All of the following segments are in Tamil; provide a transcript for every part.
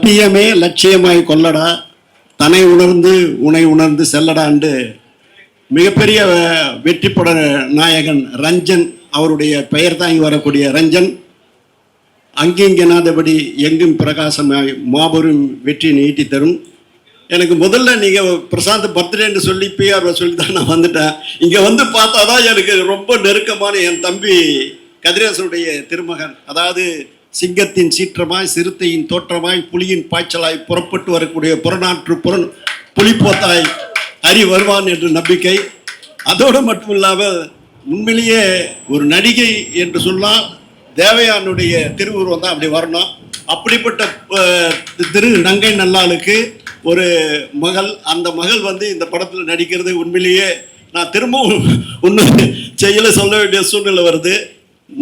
சத்தியமே லட்சியமாய் கொள்ளடா, தன்னை உணர்ந்து உனை உணர்ந்து செல்லடாண்டு மிகப்பெரிய வெற்றி பட நாயகன் ரஞ்சன் அவருடைய பெயர் தாங்கி வரக்கூடிய ரஞ்சன் அங்கிங்கனாதபடி எங்கும் பிரகாசமாய் மாபெரும் வெற்றி நீட்டி தரும். எனக்கு முதல்ல நீங்கள் பிரசாந்த் பர்த்டேன்னு சொல்லி பிஆர் சொல்லி தான் நான் வந்துட்டேன். இங்கே வந்து பார்த்தா தான் எனக்கு ரொம்ப நெருக்கமான என் தம்பி கதிரேசனுடைய திருமகன், அதாவது சிங்கத்தின் சீற்றமாய் சிறுத்தையின் தோற்றமாய் புலியின் பாய்ச்சலாய் புறப்பட்டு வரக்கூடிய புறநாற்று புலிப்போத்தாய் அறி வருவான் என்று நம்பிக்கை. அதோடு மட்டும் இல்லாமல் உண்மையிலேயே ஒரு நடிகை என்று சொன்னால் தேவயானுடைய திருவுருவம் தான் அப்படி வரணும். அப்படிப்பட்ட திரு நங்கை நல்லாளுக்கு ஒரு மகள், அந்த மகள் வந்து இந்த படத்தில் நடிக்கிறது உண்மையிலேயே நான் திரும்பவும் ஒன்று செய்யல சொல்ல வேண்டிய சூழ்நிலை வருது.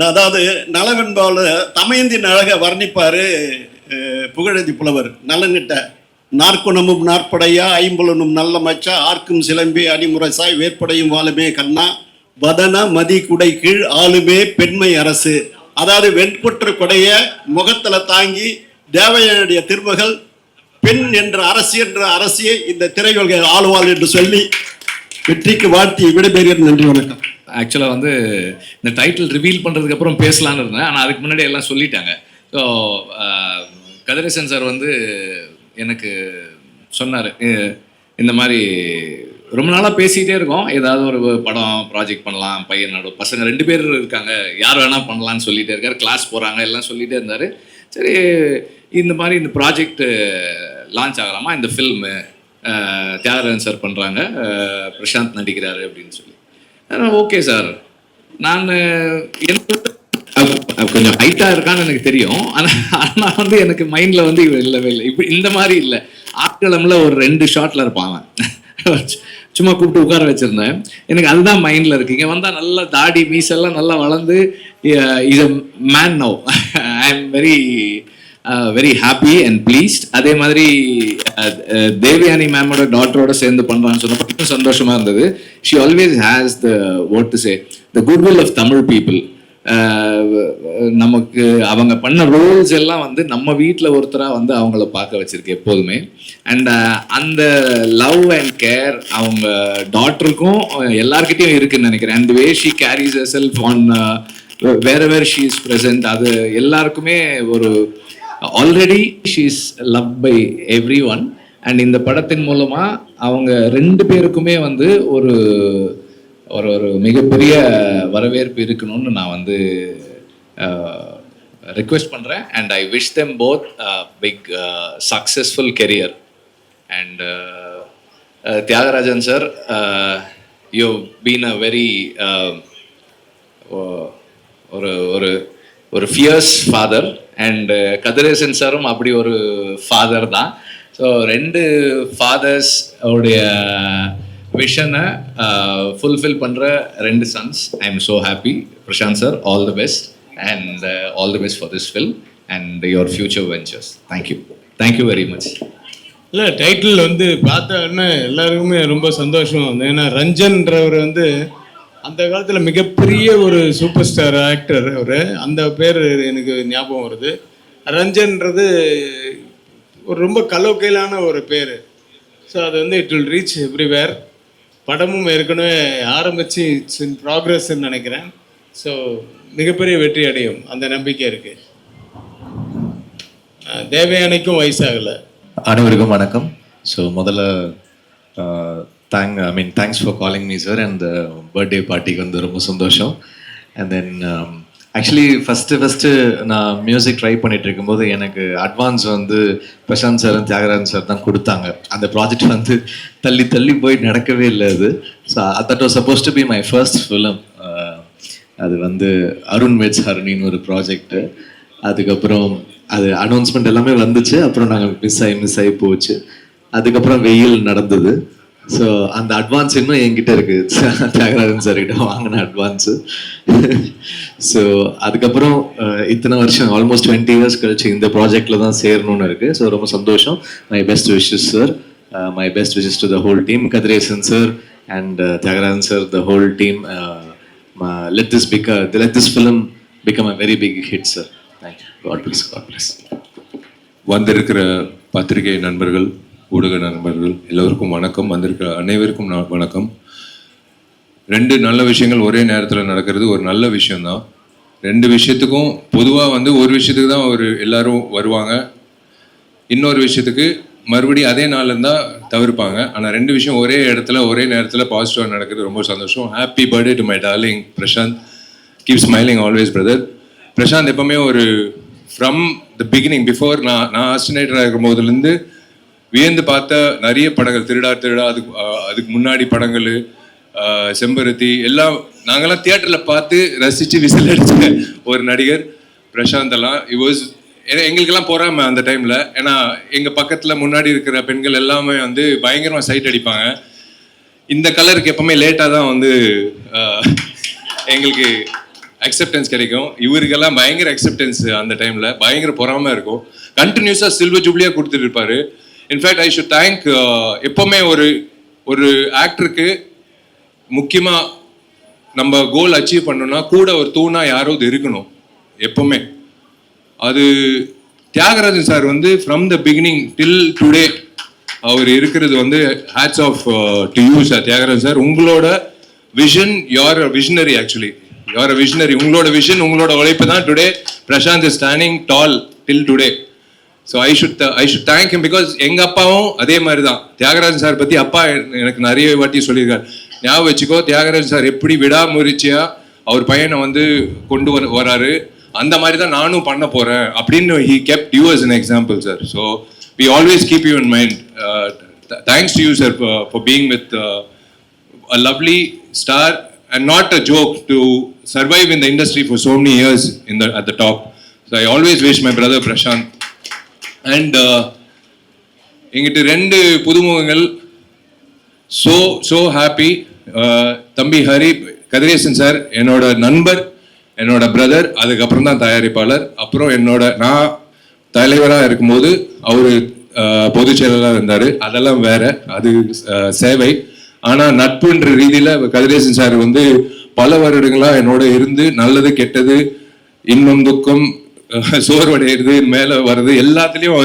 அதாவது நலவென்பால தமயந்தின் அழகை வர்ணிப்பார் புகழேந்தி புலவர். நலனிட்ட நாற்குணமும் நாற்படையா ஐம்புலனும் நல்ல மச்சா ஆர்க்கும் சிலம்பி அணிமுரசாய் வேற்படையும் வாழுமே கண்ணா வதன மதி குடை கீழ் ஆளுமே பெண்மை அரசு. அதாவது வெண்புற்று கொடைய முகத்துல தாங்கி தேவையனுடைய திருமகள் பெண் என்ற அரசு என்ற அரசியை இந்த திரையுலகை ஆளுவாள் என்று சொல்லி வெற்றிக்கு வாழ்த்தி விடைபெறுகிறேன். நன்றி, வணக்கம். ஆக்சுவலாக வந்து இந்த டைட்டில் ரிவீல் பண்ணுறதுக்கு அப்புறம் பேசலான்னு இருந்தேன், ஆனால் அதுக்கு முன்னாடி எல்லாம் சொல்லிட்டாங்க. ஸோ கதிரேசன் சார் வந்து எனக்கு சொன்னார், இந்த மாதிரி ரொம்ப நாளாக பேசிகிட்டே இருக்கோம், ஏதாவது ஒரு படம் ப்ராஜெக்ட் பண்ணலாம், பையனோட பசங்க 2 பேர் இருக்காங்க, யார் வேணால் பண்ணலான்னு சொல்லிகிட்டே இருக்கார், கிளாஸ் போகிறாங்க எல்லாம் சொல்லிகிட்டே இருந்தார். சரி, இந்த மாதிரி இந்த ப்ராஜெக்ட் லான்ச் ஆகலாமா, இந்த ஃபில்மு தியாகராஜன் சார் பண்ணுறாங்க, பிரசாந்த் நடிக்கிறாரு அப்படின்னு சொல்லி. ஓகே சார், நான் கொஞ்சம் ஹைட்டாக இருக்கான்னு எனக்கு தெரியும், ஆனால் வந்து எனக்கு மைண்டில் வந்து இல்லவே இல்லை, இப்படி இந்த மாதிரி இல்லை. ஆட்களமில் ஒரு 2 ஷாட்டில் இருப்பாங்க, சும்மா கூப்பிட்டு உட்கார வச்சுருந்தேன். எனக்கு அதுதான் மைண்டில் இருக்குது. இங்கே வந்தால் நல்லா தாடி மீசெல்லாம் நல்லா வளர்ந்து is a man now. I am very happy and pleased. அதே மாதிரி தேவயானி மேமோட டாட்டரோட சேர்ந்து பண்ணுறான்னு சொன்னப்போ சந்தோஷமாக இருந்தது. She always has the what to say the goodwill of Tamil people. நமக்கு அவங்க பண்ண ரோல்ஸ் எல்லாம் வந்து நம்ம வீட்டில் ஒருத்தராக வந்து அவங்கள பார்க்க வச்சிருக்கு எப்போதுமே. அண்ட் அந்த லவ் அண்ட் கேர் அவங்க டாட்டருக்கும் எல்லார்கிட்டையும் இருக்குன்னு நினைக்கிறேன். And way she carries herself on where she is present, அது எல்லாருக்குமே ஒரு already she is love by everyone. And இந்த படத்தின் மூலமாக அவங்க 2 பேருக்குமே வந்து ஒரு ஒரு மிகப்பெரிய வரவேற்பு இருக்கணும்னு நான் வந்து ரிக்வெஸ்ட் பண்ணுறேன். And I wish them both big successful career. And Thiagarajan sir, you been a very ஒரு ஃபியர்ஸ் ஃபாதர். அண்ட் கதிரேசன் சாரும் அப்படி ஒரு ஃபாதர் தான். ஸோ 2 ஃபாதர்ஸ் உடைய விஷனை ஃபுல்ஃபில் பண்ணுற 2 sons. I am so happy. Prashanth sir, all the best and all the best for this film and your future ventures. Thank you very much. இல்லை, டைட்டில் வந்து பார்த்தோன்னே எல்லாருக்குமே ரொம்ப சந்தோஷம். ஏன்னா ரஞ்சன்றவர் வந்து அந்த காலத்தில் மிகப்பெரிய ஒரு சூப்பர் ஸ்டார் ஆக்டர் அவர். அந்த பேர் எனக்கு ஞாபகம் வருது. ரஞ்சன்றது ஒரு ரொம்ப கலோக்கையிலான ஒரு பேர். ஸோ அது வந்து இட் வில் ரீச் எவ்ரிவேர். படமும் ஏற்கனவே ஆரம்பித்து இட்ஸ் இன் ப்ராக்ரஸ்ன்னு நினைக்கிறேன். ஸோ மிகப்பெரிய வெற்றி அடையும் அந்த நம்பிக்கை இருக்குது. தேவயானைக்கும் வயசாகலை. அனைவருக்கும் வணக்கம். ஸோ முதல்ல thanks for calling me sir. And birthday பார்ட்டிக்கு வந்து ரொம்ப சந்தோஷம். அண்ட் தென் ஆக்சுவலி ஃபஸ்ட்டு நான் மியூசிக் ட்ரை பண்ணிட்டு இருக்கும்போது எனக்கு அட்வான்ஸ் வந்து பிரசாந்த் சார் தியாகராஜன் சார் தான் கொடுத்தாங்க. அந்த ப்ராஜெக்ட் வந்து தள்ளி போய் நடக்கவே இல்லை அது. So that was suppose to be my first film. அது வந்து அருண் வெட்ஸ் ஹரணின்னு ஒரு ப்ராஜெக்டு. அதுக்கப்புறம் அது அனௌன்ஸ்மெண்ட் எல்லாமே வந்துச்சு. அப்புறம் நாங்கள் மிஸ் ஆகி போச்சு. அதுக்கப்புறம் வெயில் நடந்தது. ஸோ அந்த அட்வான்ஸ் இன்னும் என்கிட்ட இருக்கு, தியாகராஜன் சார் கிட்ட வாங்கின அட்வான்ஸு. ஸோ அதுக்கப்புறம் இத்தனை வருஷம் ஆல்மோஸ்ட் 20 years கழிச்சு இந்த ப்ராஜெக்டில் தான் சேரணும்னு இருக்கு. ஸோ ரொம்ப சந்தோஷம். My best wishes sir. My best wishes to the whole team, Kathiresan sir and Thiagarajan sir, the whole team. let this film become a very big hit, sir. Thank you. God bless. வந்திருக்கிற பத்திரிகை நண்பர்கள், ஊடக நண்பர்கள் எல்லோருக்கும் வணக்கம். வந்திருக்கிற அனைவருக்கும் வணக்கம். 2 நல்ல விஷயங்கள் ஒரே நேரத்தில் நடக்கிறது ஒரு நல்ல விஷயம்தான். 2 விஷயத்துக்கும் பொதுவாக ஒரு விஷயத்துக்கு தான் எல்லாரும் வருவாங்க, இன்னொரு விஷயத்துக்கு மறுபடியும் அதே நாளில் இருந்தால் தவிர்ப்பாங்க. ஆனால் 2 விஷயம் ஒரே இடத்துல ஒரே நேரத்தில் பாசிட்டிவாக நடக்கிறது ரொம்ப சந்தோஷம். Happy birthday to my darling Prashanth. Keep smiling always brother. Prashanth எப்பவுமே ஃப்ரம் த பிகினிங், பிஃபோர் நான் ஆஸ்டினேட்டராக இருக்கும் போதுலேருந்து வியந்து பார்த்த நிறைய படங்கள், திருடா அதுக்கு முன்னாடி படங்கள், செம்பருத்தி எல்லாம் நாங்கள்லாம் தியேட்டரில் பார்த்து ரசித்து விசில் அடித்த ஒரு நடிகர் பிரசாந்த் எல்லாம். எங்களுக்கெல்லாம் போறாம அந்த டைமில். ஏன்னா எங்கள் பக்கத்தில் முன்னாடி இருக்கிற பெண்கள் எல்லாமே பயங்கரமாக சைட் அடிப்பாங்க. இந்த கலருக்கு எப்பவுமே லேட்டாக தான் எங்களுக்கு அக்செப்டன்ஸ் கிடைக்கும். இவருக்கெல்லாம் பயங்கர அக்செப்டன்ஸ் அந்த டைமில், பயங்கர பொறாமல் இருக்கும். கண்டினியூஸாக சில்வர் ஜூப்ளியாக கொடுத்துட்டு இருப்பாரு. இன்ஃபேக்ட் ஐ ஷுட் தேங்க், எப்போவுமே ஒரு ஆக்டருக்கு முக்கியமாக நம்ம கோல் அச்சீவ் பண்ணோம்னா கூட ஒரு தூணா யாராவது இருக்கணும் எப்போவுமே. அது Thiyagarajan sir from the beginning till today அவர் இருக்கிறது hats off to you sir. Thiyagarajan sir, உங்களோட vision, you're a visionary. Actually you're a visionary. உங்களோட விஷன், உங்களோட உழைப்பு தான் today Prashanth is standing tall till today. So I should thank him. Because எங்கள் அப்பாவும் அதே மாதிரி தான். தியாகராஜன் சார் பற்றி அப்பா எனக்கு நிறைய வாட்டி சொல்லியிருக்காரு. ஞாபகம் வச்சுக்கோ, தியாகராஜன் சார் எப்படி விடாமுயற்சியா அவர் பையனை கொண்டு வராரு, அந்த மாதிரி தான் நானும் பண்ண போறேன் அப்படின்னு he kept you as an example, sir. So we always keep you in mind. Thanks to you, sir, for being with a lovely star and not a joke to survive in the industry for so many years at the top. So I always wish my brother Prashant and எங்கிட்ட 2 புதுமுகங்கள். so happy. தம்பி ஹரி கதிரேசன் சார் என்னோட நண்பர், என்னோட பிரதர், அதுக்கப்புறம் தான் தயாரிப்பாளர். அப்புறம் நான் தலைவராக இருக்கும்போது அவர் பொதுச் செயலாளராக இருந்தார். அதெல்லாம் வேற, அது சேவை. ஆனால் நட்புன்ற ரீதியில் கதிரேசன் சார் பல வருடங்களாக என்னோட இருந்து நல்லது கெட்டது, இன்பம் துக்கம், சோர்வடைகிறது, மேலே வர்றது எல்லாத்துலேயும்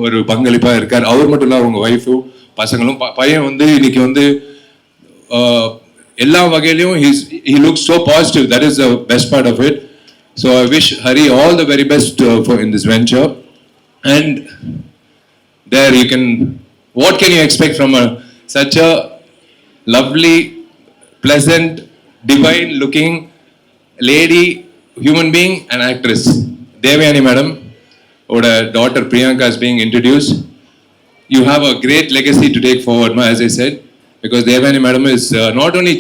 ஒரு பங்களிப்பாக இருக்கார். அவர் மட்டும் இல்லை, அவங்க ஒய்ஃபும் பசங்களும். பையன் இன்னைக்கு எல்லா வகையிலையும் he looks so positive. That is the best part of it. So I wish Hari all the very best in this venture. And there you can, what can you expect from such a lovely, pleasant, divine looking lady, human being and actress. Devayani madam, oda daughter Priyanka is being introduced. You have a great legacy to take forward, as I said. Because Devayani madam is not only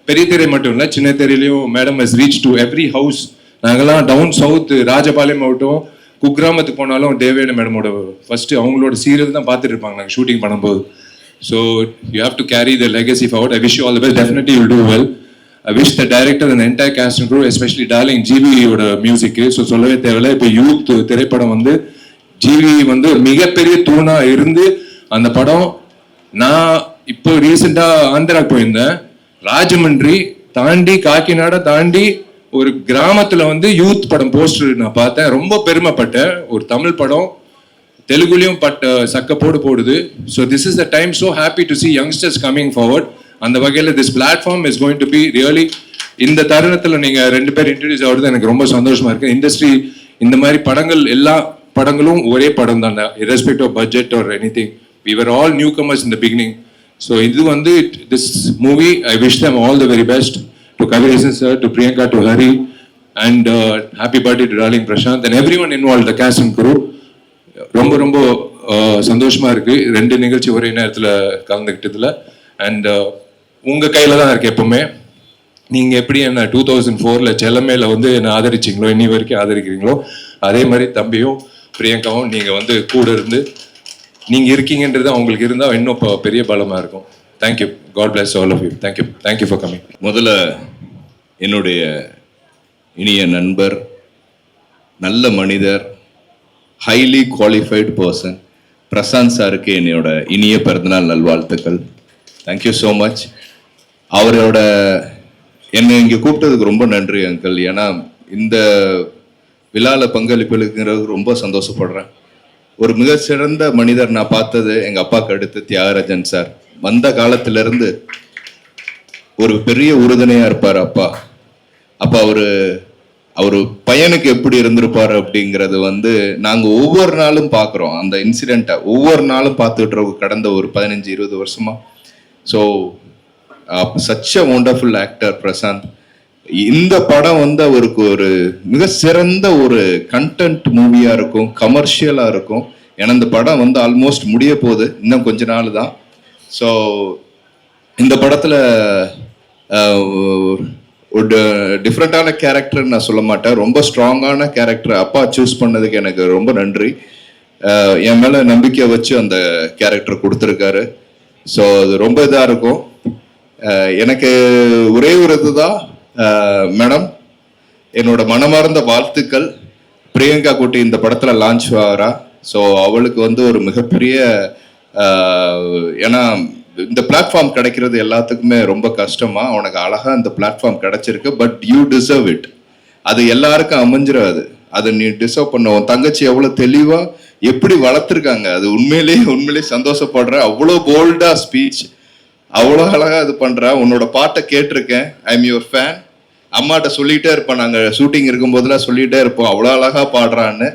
பெரிய திரை மட்டும் இல்லை, சின்ன திரையிலையும் madam has reached to every house. நாங்கள்லாம் டவுன் சவுத் ராஜபாளையம் ஆகட்டும், குக்கிராமத்துக்கு போனாலும் தேவயானி மேடமோட ஃபர்ஸ்ட் அவங்களோட சீரியல் தான் பார்த்துட்டு இருப்பாங்க நாங்கள் ஷூட்டிங் பண்ணும்போது. So you have to carry the legacy forward. I wish you all the best. Definitely you do well. I wish the director and entire cast and crew, especially darling ஜிவியோட மியூசிக்கு. ஸோ சொல்லவே தேவையில்லை. இப்போ யூத் திரைப்படம் ஜிவி மிகப்பெரிய தூணா இருந்து அந்த படம். நான் இப்போ ரீசெண்டா ஆந்திரா போயிருந்தேன். ராஜமன்றி தாண்டி காக்கிநாடா தாண்டி ஒரு கிராமத்துல யூத் படம் போஸ்டர் நான் பார்த்தேன். ரொம்ப பெருமைப்பட்டேன். ஒரு தமிழ் படம் தெலுங்குலயும் சக்கப்போடு போடுது. So this is the time. So happy to C youngsters coming forward. அந்த வகையில் this platform is going to be really. இந்த தருணத்தில் நீங்க 2 பேர் இன்ட்ரடியூஸ் ஆகுறது எனக்கு ரொம்ப சந்தோஷமா இருக்கு. இண்டஸ்ட்ரி இந்த மாதிரி படங்கள், எல்லா படங்களும் ஒரே படம் தான், irrespective of budget or anything. We were all newcomers in the beginning. So this movie, I wish them all the very best. To Kaviresan sir, to Priyanka, to Hari, and happy birthday to darling Prashant and everyone involved, the cast and crew. ரொம்ப சந்தோஷமா இருக்கு 2 நிகழ்ச்சி ஒரே நேரத்தில் கலந்துக்கிட்டதுல. அண்ட் உங்க கையில தான் இருக்கு எப்பவுமே. நீங்க எப்படி என்ன 2004 செல்லமேல என்ன ஆதரிச்சிங்களோ, இன்னி வரைக்கும் ஆதரிக்கிறீங்களோ, அதே மாதிரி தம்பியும் பிரியங்காவும் நீங்க கூட இருந்து நீங்க இருக்கீங்கன்றது அவங்களுக்கு இருந்தா இன்னும் பெரிய பலமா இருக்கும். Thank you. God bless all of you. Thank you for coming. முதல்ல என்னுடைய இனிய நண்பர், நல்ல மனிதர், ஹைலி குவாலிஃபைடு பர்சன் பிரசாந்த் சாருக்கு என்னோட இனிய பிறந்தநாள் நல்வாழ்த்துக்கள். Thank you so much. அவரோட என்னை இங்கே கூப்பிட்டதுக்கு ரொம்ப நன்றி அங்கிள். ஏன்னா இந்த விழாவில் பங்களிப்புங்கிறது ரொம்ப சந்தோஷப்படுறேன். ஒரு மிக சிறந்த மனிதர் நான் பார்த்தது எங்கள் அப்பாவுக்கு அடுத்து தியாகராஜன் சார். வந்த காலத்திலிருந்து ஒரு பெரிய உறுதுணையாக இருப்பார் அப்பா. அப்போ அவர் பையனுக்கு எப்படி இருந்திருப்பார் அப்படிங்கிறது வந்து நாங்கள் ஒவ்வொரு நாளும் பார்க்குறோம். அந்த இன்சிடெண்ட்டை ஒவ்வொரு நாளும் பார்த்துட்டு இருக்கோம் கடந்த ஒரு 15-20 வருஷமா. So such a wonderful actor Prashanth. இந்த படம் வந்து அவருக்கு ஒரு மிக சிறந்த ஒரு கண்டென்ட் மூவியாக இருக்கும், கமர்ஷியலாக இருக்கும். ஏன்னா இந்த படம் வந்து ஆல்மோஸ்ட் முடிய போகுது, இன்னும் கொஞ்ச நாள் தான். ஸோ இந்த படத்தில் ஒரு டிஃப்ரெண்ட்டான கேரக்டர்னு நான் சொல்ல மாட்டேன், ரொம்ப ஸ்ட்ராங்கான கேரக்டர் அப்பா சூஸ் பண்ணதுக்கு எனக்கு ரொம்ப நன்றி. என் மேலே நம்பிக்கை வச்சு அந்த கேரக்டர் கொடுத்துருக்காரு. ஸோ அது ரொம்ப இதாக இருக்கும். எனக்கு ஒரே ஒரு இதுதான் மேடம், என்னோட மனமார்ந்த வாழ்த்துக்கள். பிரியங்கா குட்டி இந்த படத்தில் லான்ச் ஆகிறா. ஸோ அவளுக்கு வந்து ஒரு மிகப்பெரிய, ஏன்னா இந்த பிளாட்ஃபார்ம் கிடைக்கிறது எல்லாத்துக்குமே ரொம்ப கஷ்டமா, உனக்கு அழகா இந்த பிளாட்ஃபார்ம் கிடைச்சிருக்கு. But you deserve it. அது எல்லாருக்கும் அமைஞ்சிடாது, அதை நீ டிசர்வ் பண்ண. உன் தங்கச்சி எவ்வளோ தெளிவா எப்படி வளர்த்துருக்காங்க, அது உண்மையிலேயே சந்தோஷப்படுற. அவ்வளோ போல்டா ஸ்பீச், அவ்வளோ அழகா இது பண்ற. உன்னோட பாட்டை கேட்டிருக்கேன், ஐ எம் யுவர் ஃபேன். அம்மாட்ட சொல்லிட்டே இருப்பேன், நாங்கள் ஷூட்டிங் இருக்கும்போதெல்லாம் சொல்லிட்டே இருப்போம் அவ்வளோ அழகா பாடுறான்னு.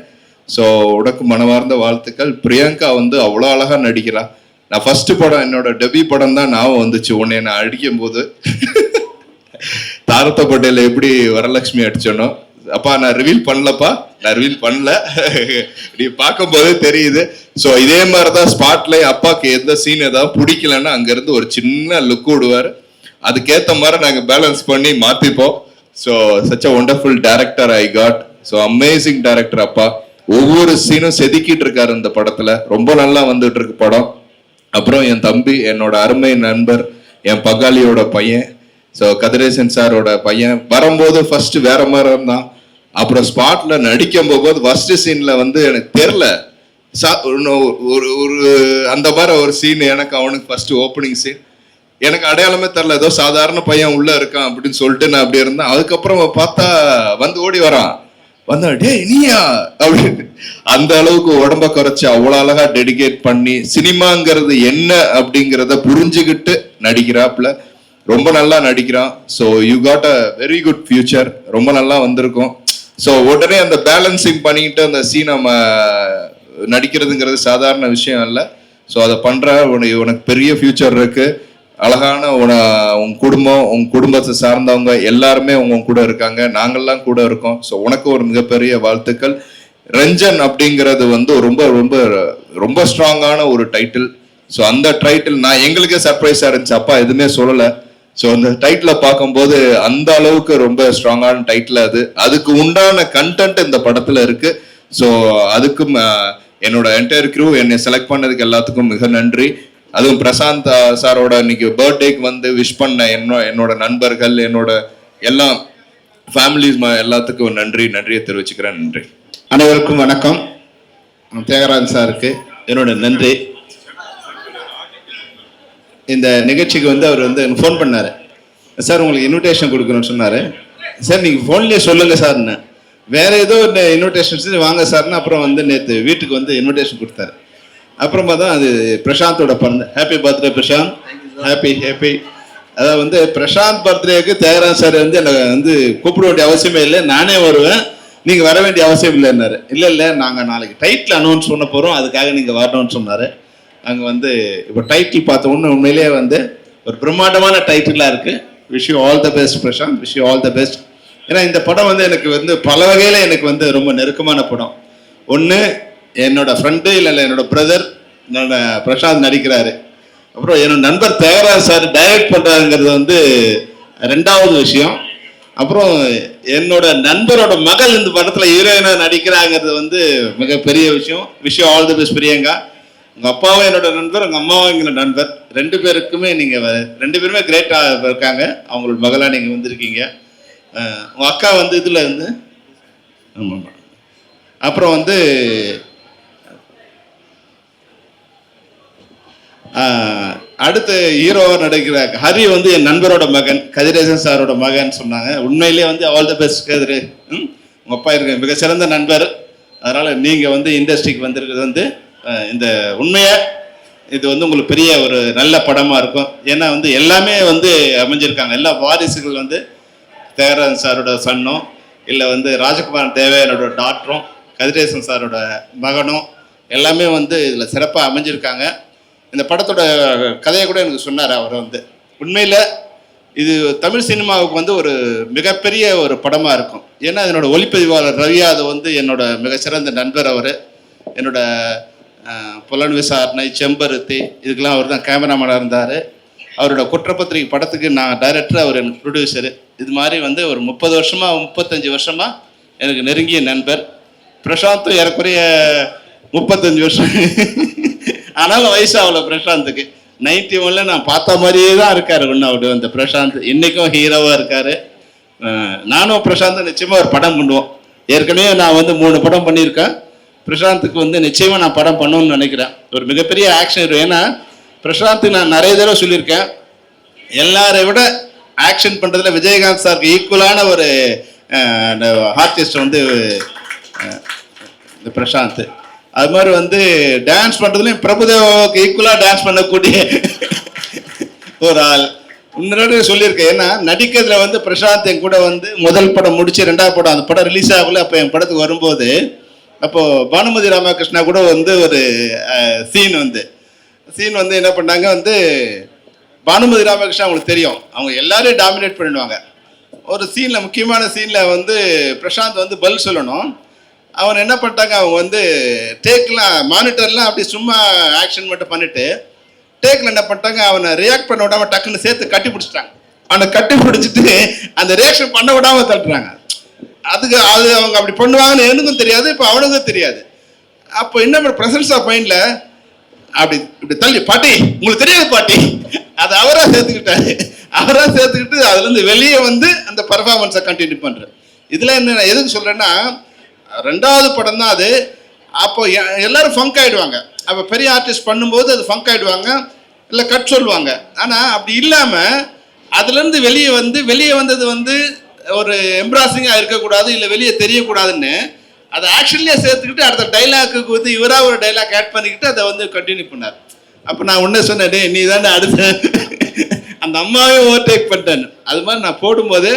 ஸோ உனக்கு மனமார்ந்த வாழ்த்துக்கள். பிரியங்கா வந்து அவ்வளோ அழகா நடிக்கிறா. நான் ஃபர்ஸ்ட் படம், என்னோட டெபியூ படம் தான் ஞாபகம் வந்துச்சு உன்னை நான் அடிக்கும் போது. தாரத்த பட்டேல எப்படி வரலட்சுமி அடிச்சோனோ, அப்பா நான் ரிவீல் பண்ணலப்பா, நான் ரிவீல் பண்ணல, நீ பார்க்கும் போதே தெரியுது. ஸோ இதே மாதிரி தான் ஸ்பாட்ல அப்பாவுக்கு எந்த சீன் ஏதாவது பிடிக்கலன்னா அங்கேருந்து ஒரு சின்ன லுக் விடுவார். அதுக்கேற்ற மாதிரி நாங்கள் பேலன்ஸ் பண்ணி மாற்றிப்போம். So such a wonderful director I got. So amazing director அப்பா. ஒவ்வொரு சீனும் செதுக்கிட்டு இருக்காரு இந்த படத்துல, ரொம்ப நல்லா வந்துட்டு இருக்கு படம். அப்புறம் என் தம்பி, என்னோட அருமை நண்பர், என் பங்காளியோட பையன், ஸோ கதிரேசன் சாரோட பையன். வரும்போது ஃபர்ஸ்ட் வேற மாதிரி இருந்தான், அப்புறம் ஸ்பாட்ல நடிக்கும் போகும்போது ஃபர்ஸ்ட் சீன்ல வந்து எனக்கு தெரில ஒரு அந்த மாதிரி ஒரு சீன். எனக்கு அவனுக்கு ஃபர்ஸ்ட் ஓப்பனிங் சீன் எனக்கு அடையாளமே தெரில, ஏதோ சாதாரண பையன் உள்ள இருக்கான் அப்படின்னு சொல்லிட்டு நான் அப்படி இருந்தேன். அதுக்கப்புறம் பார்த்தா வந்து ஓடி வரான், வந்தா டே நீயா அப்படின்னு. அந்த அளவுக்கு உடம்ப குறைச்சு அவ்வளோ அழகா டெடிகேட் பண்ணி சினிமாங்கிறது என்ன அப்படிங்கிறத புரிஞ்சுக்கிட்டு நடிக்கிறாப்புல. ரொம்ப நல்லா நடிக்கிறான். So you got a very good future. ரொம்ப நல்லா வந்திருக்கும். ஸோ உடனே அந்த பேலன்சிங் பண்ணிக்கிட்டு அந்த சீன் நம்ம நடிக்கிறதுங்கிறது சாதாரண விஷயம் இல்லை. ஸோ அதை பண்ற உனக்கு பெரிய ஃபியூச்சர் இருக்கு. அழகான உன் குடும்பம், உன் குடும்பத்தை சார்ந்தவங்க எல்லாருமே உங்க கூட இருக்காங்க, நாங்கள்லாம் கூட இருக்கோம். ஸோ உனக்கு ஒரு மிகப்பெரிய வாழ்த்துக்கள். ரஞ்சன் அப்படிங்கிறது வந்து ரொம்ப ரொம்ப ரொம்ப ஸ்ட்ராங்கான ஒரு டைட்டில். ஸோ அந்த டைட்டில் நான் எங்களுக்கே சர்ப்ரைஸா இருந்துச்சு, அப்பா எதுவுமே சொல்லலை. ஸோ அந்த டைட்டிலை பார்க்கும்போது அந்த அளவுக்கு ரொம்ப ஸ்ட்ராங்கான டைட்டில் அது. அதுக்கு உண்டான கண்டென்ட் இந்த படத்துல இருக்கு. ஸோ அதுக்கும் என்னோட என்டையர் க்ரூ என்னை செலக்ட் பண்ணதுக்கு எல்லாத்துக்கும் மிக நன்றி. அதுவும் பிரசாந்த் சாரோட இன்னைக்கு பர்த்டேக்கு வந்து விஷ் பண்ண என்னோட நண்பர்கள், என்னோட எல்லா ஃபேமிலிஸ் எல்லாத்துக்கும் நன்றியை தெரிவிச்சுக்கிறேன். நன்றி. அனைவருக்கும் வணக்கம். தியாகராஜன் சாருக்கு என்னோட நன்றி. இந்த நிகழ்ச்சிக்கு வந்து அவர் வந்து எனக்கு ஃபோன் பண்ணார், சார் உங்களுக்கு இன்விடேஷன் கொடுக்கணும்னு சொன்னார். சார் நீங்கள் ஃபோன்லேயே சொல்லுங்கள் சார்ன்னு. வேறு ஏதோ ஒரு இன்விடேஷன் வாங்க சார்னு அப்புறம் வந்து நேற்று வீட்டுக்கு வந்து இன்விடேஷன் கொடுத்தாரு. அப்புறமா தான் அது பிரசாந்தோட பிறந்த. Happy birthday Prashanth, happy. அதாவது வந்து பிரசாந்த் பர்த்டேக்கு தியாகராஜன் சார் வந்து என்னை வந்து கூப்பிட வேண்டிய அவசியமே இல்லை, நானே வருவேன், நீங்கள் வர வேண்டிய அவசியம் இல்லைன்னாரு. இல்லை நாங்கள் நாளைக்கு டைட்டில் அனௌன்ஸ் பண்ண போகிறோம், அதுக்காக நீங்கள் வரணும்னு சொன்னார். அங்கே வந்து இப்போ டைட்டில் பார்த்த உடனே உண்மையிலேயே வந்து ஒரு பிரம்மாண்டமான டைட்டிலாக இருக்குது. Wish you all the best Prashanth, wish you all the best. ஏன்னா இந்த படம் வந்து எனக்கு வந்து பல வகையில் எனக்கு வந்து ரொம்ப நெருக்கமான படம். ஒன்று என்னோட ஃப்ரெண்டு, இல்லை என்னோட பிரதர், என்னோட பிரசாந்த் நடிக்கிறாரு. அப்புறம் என்னோட நண்பர் தியாகராஜ் சார் டைரக்ட் பண்ணுறாருங்கிறது வந்து ரெண்டாவது விஷயம். அப்புறம் என்னோட நண்பரோட மகள் இந்த படத்தில் ஹீரோயினாக நடிக்கிறாங்கிறது வந்து மிகப்பெரிய விஷயம். விஷயம் ஆல் தி பெஸ்ட் பிரியங்கா. உங்கள் அப்பாவும் என்னோட நண்பர், உங்கள் அம்மாவும் எங்களோட நண்பர். ரெண்டு பேருக்குமே நீங்கள் ரெண்டு பேருமே கிரேட்டாக இருக்காங்க. அவங்களோட மகளாக நீங்கள் வந்திருக்கீங்க. உங்கள் அக்கா வந்து இதில் இருந்து ஆமாம். அப்புறம் வந்து அடுத்து ஹீரோவாக நடிக்கிற ஹரி வந்து என் நண்பரோட மகன், கதிரேசன் சாரோட மகன் சொன்னாங்க. உண்மையிலேயே வந்து ஆல் த பெஸ்ட் கதிரே. உங்கள் அப்பா இருக்க மிக சிறந்த நண்பர். அதனால் நீங்கள் வந்து இண்டஸ்ட்ரிக்கு வந்திருக்கிறது வந்து இந்த உண்மையாக இது வந்து உங்களுக்கு பெரிய ஒரு நல்ல படமாக இருக்கும். ஏன்னா வந்து எல்லாமே வந்து அமைஞ்சிருக்காங்க. எல்லா வாரிசுகள் வந்து தியாகராஜன் சாரோட சன்னும், இல்லை வந்து ராஜகுமாரன் தேவையானோட டாக்டரும், கதிரேசன் சாரோட மகனும் எல்லாமே வந்து இதில் சிறப்பாக அமைஞ்சிருக்காங்க. இந்த படத்தோட கதையை கூட எனக்கு சொன்னார் அவர் வந்து. உண்மையில் இது தமிழ் சினிமாவுக்கு வந்து ஒரு மிகப்பெரிய ஒரு படமாக இருக்கும். ஏன்னா என்னோட ஒளிப்பதிவாளர் ரவி யாதவ் வந்து என்னோட மிகச்சிறந்த நண்பர். அவர் என்னோட புலன் விசாரணை, செம்பருத்தி இதுக்கெல்லாம் அவர் தான் கேமராமேனாக இருந்தார். அவரோட குற்றப்பத்திரிகை படத்துக்கு நான் டைரக்டர், அவர் எனக்கு ப்ரொடியூசரு. இது மாதிரி வந்து ஒரு 30 வருஷமாக 35 வருஷமாக எனக்கு நெருங்கிய நண்பர். பிரசாந்தும் ஏறக்குறைய 35 வருஷம் ஆனாலும் வயசு அவ்வளோ பிரசாந்துக்கு. 91 நான் பார்த்த மாதிரியே தான் இருக்கார் ஒன்று அவர் அந்த பிரசாந்த். இன்றைக்கும் ஹீரோவாக இருக்கார். நானும் பிரசாந்தும் நிச்சயமாக ஒரு படம் பண்ணுவோம். ஏற்கனவே நான் வந்து 3 படம் பண்ணியிருக்கேன். பிரசாந்துக்கு வந்து நிச்சயமாக நான் படம் பண்ணணும்னு நினைக்கிறேன். ஒரு மிகப்பெரிய ஆக்ஷன் ஹீரோ. ஏன்னா பிரசாந்துக்கு நான் நிறைய தடவை சொல்லியிருக்கேன், எல்லாரை விட ஆக்ஷன் பண்ணுறதுல விஜயகாந்த் சாருக்கு ஈக்குவலான ஒரு ஆர்டிஸ்ட் வந்து இந்த பிரசாந்த். அது மாதிரி வந்து டான்ஸ் பண்ணுறதுலையும் பிரபுதேவாவுக்கு ஈக்குவலாக டான்ஸ் பண்ணக்கூடிய ஒரு ஆள். முன்னாடி சொல்லியிருக்கேன். ஏன்னா நடிக்கிறதுல வந்து பிரசாந்த் என் கூட வந்து முதல் படம் முடிச்சு 2வது படம், அந்த படம் ரிலீஸ் ஆகல. அப்போ என் படத்துக்கு வரும்போது அப்போது பானுமதி ராமகிருஷ்ணா கூட வந்து ஒரு சீன் வந்து என்ன பண்ணாங்க வந்து, பானுமதி ராமகிருஷ்ணா அவங்களுக்கு தெரியும், அவங்க எல்லாரையும் டாமினேட் பண்ணிடுவாங்க. ஒரு சீனில், முக்கியமான சீனில் வந்து பிரசாந்த் வந்து பதில் சொல்லணும். அவன் என்ன பண்ணிட்டாங்க, அவங்க வந்து டேக்லாம் மானிட்டர்லாம் அப்படி சும்மா ஆக்ஷன் மட்டும் பண்ணிட்டு டேக்கில் என்ன பண்ணிட்டாங்க, அவனை ரியாக்ட் பண்ண விடாமல் டக்குன்னு சேர்த்து கட்டி பிடிச்சிட்டாங்க. அவனை கட்டி பிடிச்சிட்டு அந்த ரியாக்ஷன் பண்ண விடாமல் தட்டுறாங்க. அது அவங்க அப்படி பண்ணுவாங்கன்னு எனக்கும் தெரியாது, இப்போ அவனுக்கும் தெரியாது. அப்போ என்ன ப்ரெசன்ஸ் ஆஃப் மைண்டில் அப்படி இப்படி தள்ளி, பாட்டி உங்களுக்கு தெரியாது பாட்டி, அது அவராக சேர்த்துக்கிட்டாரு. அதுலேருந்து வெளியே வந்து அந்த பர்ஃபார்மன்ஸை கண்டினியூ பண்ணுறேன். இதில் என்ன எதுக்கு சொல்கிறேன்னா, 2வது படம் தான் அது. அப்போ எல்லாரும் ஃபங்க் ஆகிடுவாங்க. அப்போ பெரிய ஆர்டிஸ்ட் பண்ணும்போது அது ஃபங்க் ஆகிடுவாங்க, இல்லை கட் சொல்லுவாங்க. ஆனால் அப்படி இல்லாமல் அதுலேருந்து வெளியே வந்தது வந்து ஒரு எம்ப்ராசிங்காக இருக்கக்கூடாது, இல்லை வெளியே தெரியக்கூடாதுன்னு அதை ஆக்ஷன்லேயே சேர்த்துக்கிட்டு அடுத்த டைலாக்கு வந்து இவராக ஒரு டைலாக் ஆட் பண்ணிக்கிட்டு அதை வந்து கண்டினியூ பண்ணார். அப்போ நான் ஒன்றே சொன்னேன், டே நீ தானே அடுத்த அந்த அம்மாவே ஓவர்டேக் பண்ணிட்டேன். அது மாதிரி நான் போடும்போது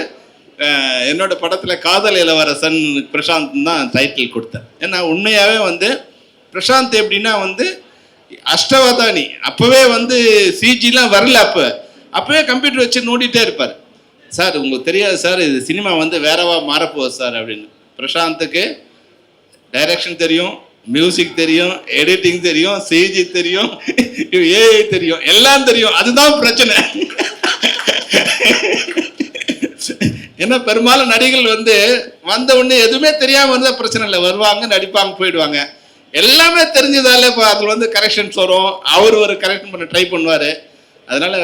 என்னோட படத்தில் காதல் இளவரசன் பிரசாந்த் தான் டைட்டில் கொடுத்தேன். ஏன்னா உண்மையாகவே வந்து பிரசாந்த் எப்படின்னா வந்து அஷ்டவதானி. அப்போவே வந்து சிஜிலாம் வரல. அப்போவே கம்ப்யூட்டர் வச்சு நோண்டிகிட்டே இருப்பார். சார் உங்களுக்கு தெரியாது சார், இது சினிமா வந்து வேறவா மாறப்போகுது சார் அப்படின்னு. பிரசாந்துக்கு டைரக்ஷன் தெரியும், மியூசிக் தெரியும், எடிட்டிங் தெரியும், சிஜி தெரியும், ஏஐ தெரியும், எல்லாம் தெரியும். அதுதான் பிரச்சனை. ஏன்னா பெரும்பாலும் நடிகர்கள் வந்து வந்த உடனே எதுவுமே தெரியாமல் இருந்தால் பிரச்சனை இல்லை, வருவாங்க நடிப்பாங்க போயிடுவாங்க. எல்லாமே தெரிஞ்சதால இப்போ அதில் வந்து கரெக்ஷன்ஸ் வரும். அவர் ஒரு கரெக்ஷன் பண்ண ட்ரை பண்ணுவார். அதனால்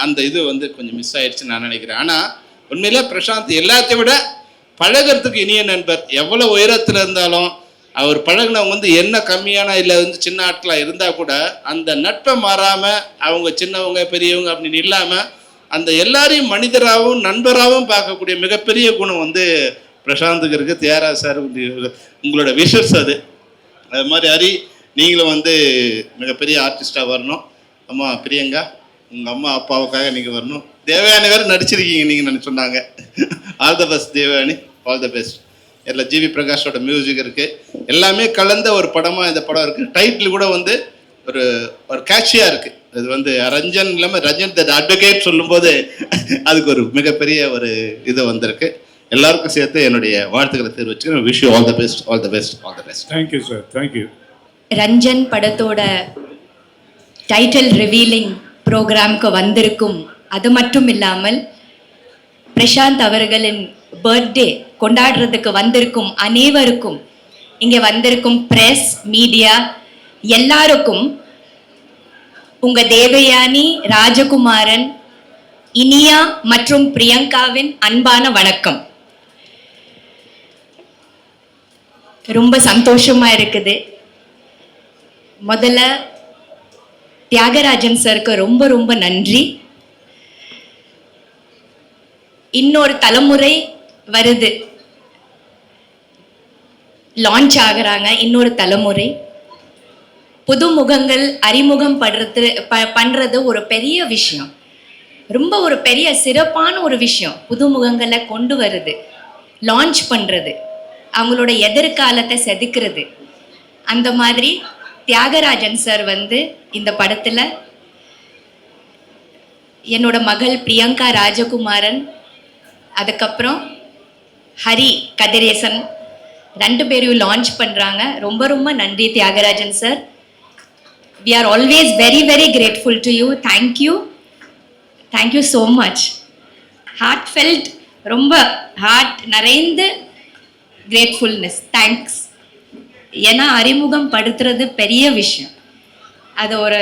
அந்த இது வந்து கொஞ்சம் மிஸ் ஆயிடுச்சுன்னு நான் நினைக்கிறேன். ஆனால் உண்மையிலே பிரசாந்த் எல்லாத்தையும் விட பழகிறதுக்கு இனிய நண்பர். எவ்வளோ உயரத்தில் இருந்தாலும் அவர் பழகினவங்க வந்து என்ன கம்மியான இல்லை வந்து சின்ன ஆட்களாக இருந்தால் கூட அந்த நட்பை மாறாமல் அவங்க சின்னவங்க பெரியவங்க அப்படின்னு இல்லாமல் அந்த எல்லாரையும் மனிதராகவும் நண்பராகவும் பார்க்கக்கூடிய மிகப்பெரிய குணம் வந்து பிரசாந்துக்கு இருக்குது. தியாகராஜ் சார் உங்களோட விஷஸ் அது. அது மாதிரி ஹரி, நீங்களும் வந்து மிகப்பெரிய ஆர்டிஸ்டாக வரணும். அம்மா பிரியங்கா, உங்கள் அம்மா அப்பாவுக்காக நீங்கள் வரணும். தேவயானி வேறு நடிச்சிருக்கீங்க நீங்கள் சொன்னாங்க. All the best Devayani, all the best. இதில் ஜிவி பிரகாஷோட மியூசிக் இருக்குது. எல்லாமே கலந்த ஒரு படமாக இந்த படம் இருக்குது. டைட்டில் கூட வந்து ஒரு கேட்சியாக இருக்குது. இது வந்து ரஞ்சன் இல்லாமல் ரஞ்சன் த அட்வொகேட் சொல்லும்போது அதுக்கு ஒரு மிகப்பெரிய ஒரு இது வந்திருக்கு. எல்லாருக்கும் சேர்த்து என்னுடைய வாழ்த்துக்களை தெரிவிச்சுக்கிறேன். Wish you all the best, all the best, all the best. Thank you sir, thank you. Ranjan படத்தோட டைட்டில் ரிவீலிங் ப்ரோக்ராம்க்கு வந்திருக்கும், அது மட்டும் இல்லாமல் பிரசாந்த் அவர்களின் பர்த்டே கொண்டாடுறதுக்கு வந்திருக்கும் அனைவருக்கும், இங்கே வந்திருக்கும் பிரஸ் மீடியா எல்லாருக்கும் உங்க தேவயானி, ராஜகுமாரன், இனியா மற்றும் பிரியங்காவின் அன்பான வணக்கம். ரொம்ப சந்தோஷமா இருக்குது. முதல்ல தியாகராஜன் சாருக்கு ரொம்ப ரொம்ப நன்றி. இன்னொரு தலைமுறை வருது. லான்ச் ஆகுறாங்க இன்னொரு தலைமுறை. புது முகங்கள் அறிமுகம் பண்றது ஒரு பெரிய விஷயம், ரொம்ப ஒரு பெரிய சிறப்பான ஒரு விஷயம். புது முகங்களை கொண்டு வருது, லான்ச் பண்ணுறது, அவங்களோட எதிர்காலத்தை செதுக்கிறது. அந்த மாதிரி தியாகராஜன் சார் வந்து இந்த படத்தில் என்னோட மகள் பிரியங்கா ராஜகுமாரன், அதுக்கப்புறம் ஹரி கதிரேசன் 2 பேரையும் லான்ச் பண்ணுறாங்க. ரொம்ப ரொம்ப நன்றி Thiagarajan sir. We are always very very grateful to you. Thank you so much. Heartfelt, ரொம்ப ஹார்ட் நிறைந்த கிரேட்ஃபுல்னஸ், தேங்க்ஸ். ஏன்னா அறிமுகம் படுத்துறது பெரிய விஷயம், அது ஒரு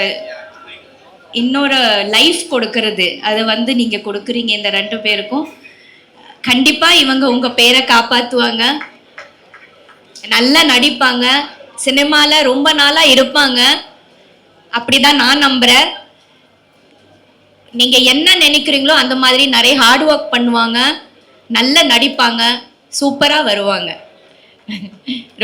இன்னொரு லைஃப் கொடுக்கறது, அது வந்து நீங்கள் கொடுக்குறீங்க இந்த 2 பேருக்கும். கண்டிப்பாக இவங்க உங்கள் பேரை காப்பாற்றுவாங்க, நல்லா நடிப்பாங்க, சினிமாவில் ரொம்ப நாளாக இருப்பாங்க, அப்படிதான் நான் நம்புகிறேன். நீங்கள் என்ன நினைக்கிறீங்களோ அந்த மாதிரி நிறைய ஹார்ட் ஒர்க் பண்ணுவாங்க, நல்லா நடிப்பாங்க, சூப்பராக வருவாங்க.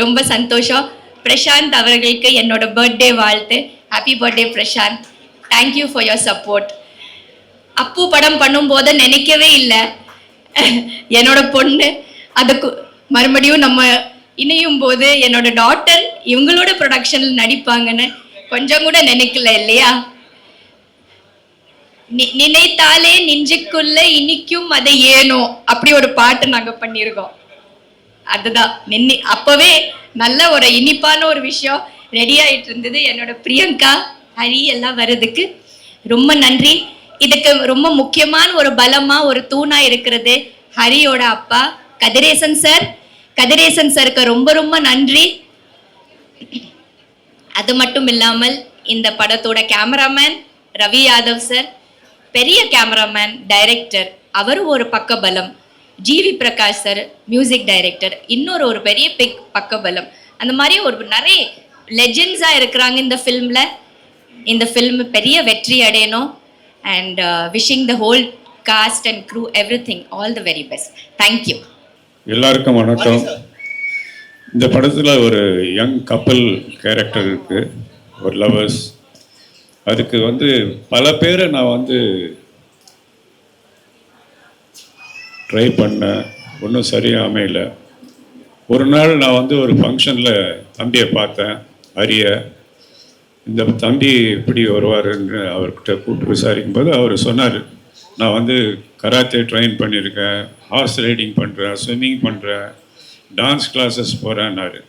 ரொம்ப சந்தோஷம். பிரசாந்த் அவர்களுக்கு என்னோட பர்த்டே வாழ்த்து. Happy birthday Prashanth. Thank you for your support. Appu படம் பண்ணும்போது நினைக்கவே இல்லை என்னோட பொண்ணு அதுக்கு மறுபடியும் நம்ம இணையும் போது என்னோட டாட்டர் இவங்களோட ப்ரொடக்ஷனில் நடிப்பாங்கன்னு கொஞ்சம் கூட நினைக்கல இல்லையா? நினைத்தாலே நெஞ்சுக்குள்ள இனிக்கும் அதை ஏனோ அப்படி ஒரு பாட்டு நாங்க பண்ணியிருக்கோம். அதுதான் அப்பவே நல்ல ஒரு இனிப்பான ஒரு விஷயம் ரெடி ஆயிட்டு இருந்தது. என்னோட பிரியங்கா ஹரி எல்லாம் வர்றதுக்கு ரொம்ப நன்றி. இதுக்கு ரொம்ப முக்கியமான ஒரு பலமா ஒரு தூணா இருக்கிறது ஹரியோட அப்பா கதிரேசன் சார். கதிரேசன் சாருக்கு ரொம்ப ரொம்ப நன்றி. அது மட்டும் இல்லாமல் இந்த படத்தோட கேமராமேன் ரவி யாதவ் சார், பெரிய கேமராமேன், டைரக்டர், அவர் ஒரு பக்கபலம். GV Prakash sir music director, இன்னொரு ஒரு பெரிய பக்கபலம். அந்த மாதிரி ஒரு நிறைய லெஜெண்ட்ஸாக இருக்கிறாங்க இந்த ஃபில்மில். இந்த ஃபில்ம் பெரிய வெற்றி அடையணும். And wishing the whole cast and crew everything all the very best. Thank you. எல்லாருக்கும் வணக்கம். இந்த படத்தில் ஒரு யங் கப்பல் கேரக்டர் இருக்குது, ஒரு லவர்ஸ். அதுக்கு வந்து பல பேரை நான் வந்து ட்ரை பண்ணேன், ஒன்றும் சரியாக அமையல. ஒரு நாள் நான் வந்து ஒரு ஃபங்க்ஷனில் தம்பியை பார்த்தேன், அரிய. இந்த தம்பி எப்படி வருவாருன்னு அவர்கிட்ட கூப்பிட்டு விசாரிக்கும் போது அவர் சொன்னார், நான் வந்து கராத்தே ட்ரெயின் பண்ணியிருக்கேன், ஹார்ஸ் ரைடிங் பண்ணுறேன், ஸ்விம்மிங் பண்ணுறேன், டான்ஸ் கிளாஸஸ் போகிறேன்னாரு.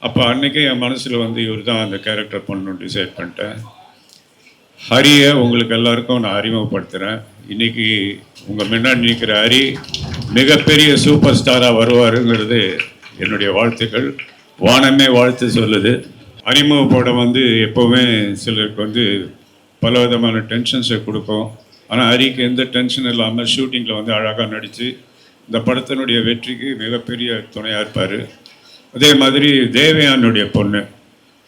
அப்போ அன்றைக்கே என் மனசில் வந்து இவர் தான் அந்த கேரக்டர் பண்ணணும்னு டிசைட் பண்ணிட்டேன். ஹரியை உங்களுக்கு எல்லாருக்கும் நான் அறிமுகப்படுத்துகிறேன். இன்றைக்கி உங்கள் முன்னாடி நிற்கிற ஹரி மிகப்பெரிய சூப்பர் ஸ்டாராக வருவாருங்கிறது என்னுடைய வாழ்த்துக்கள். வானமே வாழ்த்து சொல்லுது. அறிமுக படம் வந்து எப்போவுமே சிலருக்கு வந்து பல விதமான டென்ஷன்ஸை கொடுக்கும். ஆனால் ஹரிக்கு எந்த டென்ஷன் இல்லாமல் ஷூட்டிங்கில் வந்து அழகாக நடித்து இந்த படத்தினுடைய வெற்றிக்கு மிகப்பெரிய துணையாக இருப்பார். அதே மாதிரி தேவயானுடைய பொண்ணு,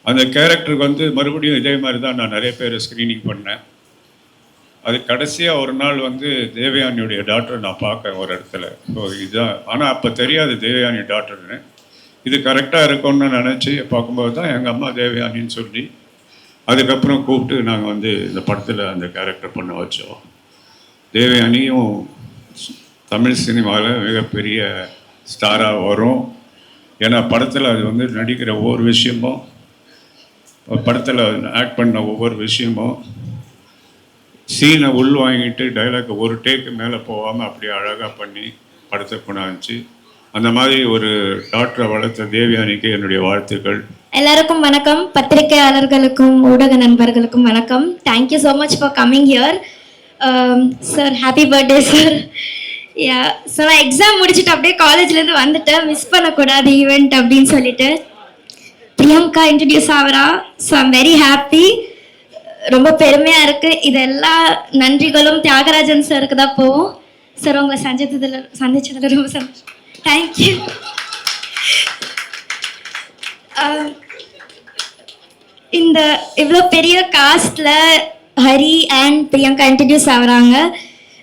அந்த கேரக்டருக்கு வந்து மறுபடியும் இதே மாதிரி தான் நான் நிறைய பேர் ஸ்க்ரீனிங் பண்ணேன். அது கடைசியாக ஒரு நாள் வந்து தேவயானியுடைய டாக்டர் நான் பார்க்கேன் ஒரு இடத்துல. ஸோ இதுதான், ஆனால் அப்போ தெரியாது தேவயானி டாக்டர்னு. இது கரெக்டாக இருக்கும்னு நினச்சி பார்க்கும்போது தான் எங்கள் அம்மா தேவயானின்னு சொல்லி அதுக்கப்புறம் கூப்பிட்டு நாங்கள் வந்து இந்த படத்தில் அந்த கேரக்டர் பண்ண வச்சோம். தேவயானியும் தமிழ் சினிமாவில் மிகப்பெரிய ஸ்டாராக வரும். ஏன்னா படத்தில் அது வந்து நடிக்கிற ஒவ்வொரு விஷயமும், படத்தில் ஆக்ட் பண்ண ஒவ்வொரு விஷயமும், சீனை உள் வாங்கிட்டு டைலாக் ஒரு டேக்கு மேலே போகாமல் அப்படியே அழகாக பண்ணி படத்தை கொண்டாந்துச்சு. அந்த மாதிரி ஒரு டாக்டரை வளர்த்த தேவயானிக்கு என்னுடைய வாழ்த்துக்கள். எல்லாருக்கும் வணக்கம். பத்திரிகையாளர்களுக்கும் ஊடக நண்பர்களுக்கும் வணக்கம். Thank you so much for coming here. Sir happy birthday sir. So நான் எக்ஸாம் முடிச்சுட்டு அப்படியே காலேஜ்லேருந்து வந்துட்டேன், மிஸ் பண்ணக்கூடாது ஈவெண்ட் அப்படின்னு சொல்லிட்டு. பிரியங்கா இன்ட்ரடியூஸ் ஆகிறா. ஸோ ஐம் வெரி ஹாப்பி, ரொம்ப பெருமையாக இருக்குது. இது எல்லா நன்றிகளும் தியாகராஜன் சாருக்கு தான் போகும். சார் உங்களை சந்திச்சதில் ரொம்ப சந்தோஷம். தேங்க்யூ. இந்த இவ்வளோ பெரிய castle Hari and Priyanka introduce ஆகுறாங்க,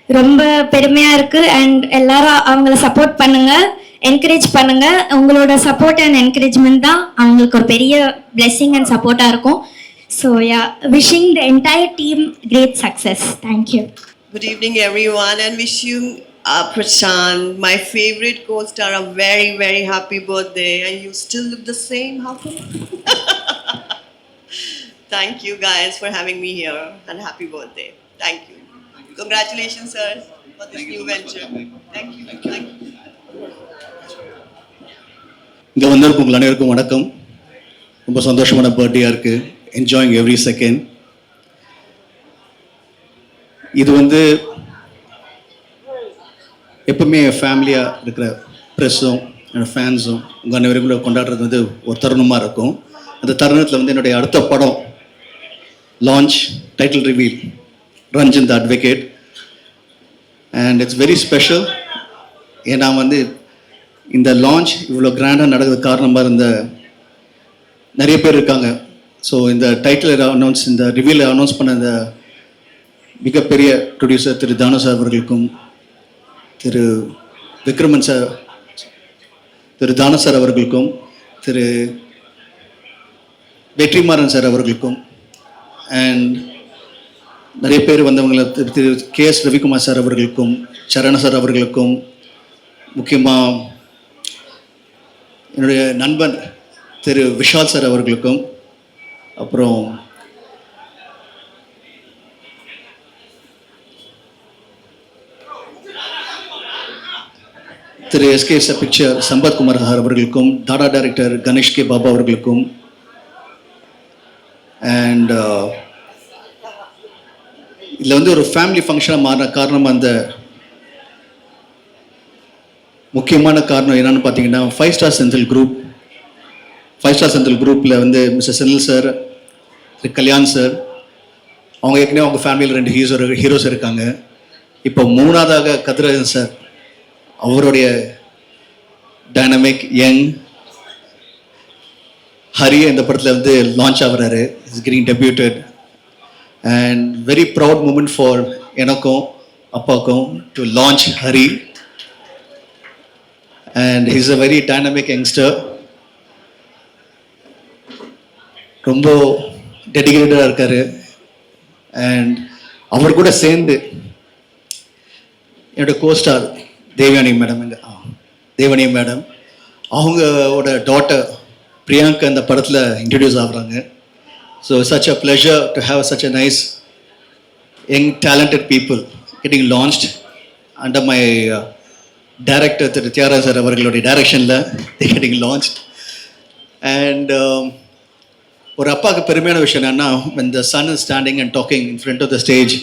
ரொம்ப பெருமையாக இருக்குது. அண்ட் எல்லாரும் அவங்கள சப்போர்ட் பண்ணுங்கள். என்கரேஜ் பண்ணுங்க. உங்களோட சப்போர்ட் அண்ட் என்கரேஜ்மெண்ட் தான் அவங்களுக்கு ஒரு பெரிய பிளெஸிங் அண்ட் சப்போர்ட்டாக இருக்கும். So yeah, wishing the entire team great success. Thank you. Good evening, everyone, and wish you, Prashant, my favorite co-star, a very, very happy birthday. And you still look the same. How come? Thank you, guys, for having me here, and happy birthday. Thank you. Congratulations, sir, for this new venture. Thank you. Thank you. இங்கே வந்திருக்கும் உங்கள் அனைவருக்கும் வணக்கம். ரொம்ப சந்தோஷமான பர்த்டேயாக இருக்குது. Enjoying every second. இது வந்து எப்பவுமே ஃபேமிலியாக இருக்கிற ப்ரெஸ்ஸும் என்னோடய ஃபேன்ஸும் உங்கள் அனைவரும் கூட கொண்டாடுறது வந்து ஒரு தருணமாக இருக்கும். அந்த தருணத்தில் வந்து என்னுடைய அடுத்த படம் launch, title reveal, Ranjan the advocate. And it's very special. ஏன்னா வந்து இந்த லான்ச் இவ்வளோ கிராண்டாக நடக்கிறதுக்கு காரணமாக இருந்த நிறைய பேர் இருக்காங்க. ஸோ இந்த டைட்டில் அனௌன்ஸ், இந்த ரிவீல் அனௌன்ஸ் பண்ண இந்த மிகப்பெரிய ப்ரொடியூசர் திரு தானு சார் அவர்களுக்கும், திரு விக்ரமன் சார், திரு தானு சார் அவர்களுக்கும், திரு வெற்றிமாறன் சார் அவர்களுக்கும், அண்ட் நிறைய பேர் வந்தவங்களை திரு KS ரவிக்குமார் சார் அவர்களுக்கும், சரண சார் அவர்களுக்கும், முக்கியமாக என்னுடைய நண்பன் திரு விஷால் சார் அவர்களுக்கும், அப்புறம் திரு SK picture Sampath Kumar sir அவர்களுக்கும், தாடா டைரக்டர் கணேஷ் கே பாபா அவர்களுக்கும், அண்ட் இதில் வந்து ஒரு ஃபேமிலி ஃபங்க்ஷனாக மாறின காரணம், அந்த முக்கியமான காரணம் என்னன்னு பார்த்தீங்கன்னா, 5 Star Senthil group. 5 Star Senthil குரூப்பில் வந்து mister Senthil sir, Thiru Kalyan sir, அவங்க ஏற்கனவே அவங்க ஃபேமிலியில் 2 ஹீரோஸ் இருக்காங்க. இப்போ 3ஆவதாக கதிரேசன் சார், அவருடைய டைனமிக் யங் ஹரி இந்த படத்தில் வந்து லான்ச் ஆகிறாரு. Is getting debuted and very proud moment for எனக்கும் அப்பாவுக்கும் to launch Hari. And he's a very dynamic youngster. ரொம்ப டெடிகேட்டடாக இருக்கார். அண்ட் அவர் கூட சேர்ந்து என்னோடய கோஸ்டார் தேவயானி மேடம், அவங்களோட டாட்டர் பிரியாங்கா அந்த படத்தில் இன்ட்ரடியூஸ் ஆகுறாங்க. So such a pleasure to have such a nice young talented people getting launched under my director Thiru Thiyagaraj sir அவர்களுடைய டைரக்ஷனில் கெட்டிங் லான்ச்ட். அண்ட் ஒரு அப்பாவுக்கு பெருமையான விஷயம் என்னன்னா, when the son is standing and talking in front of the stage,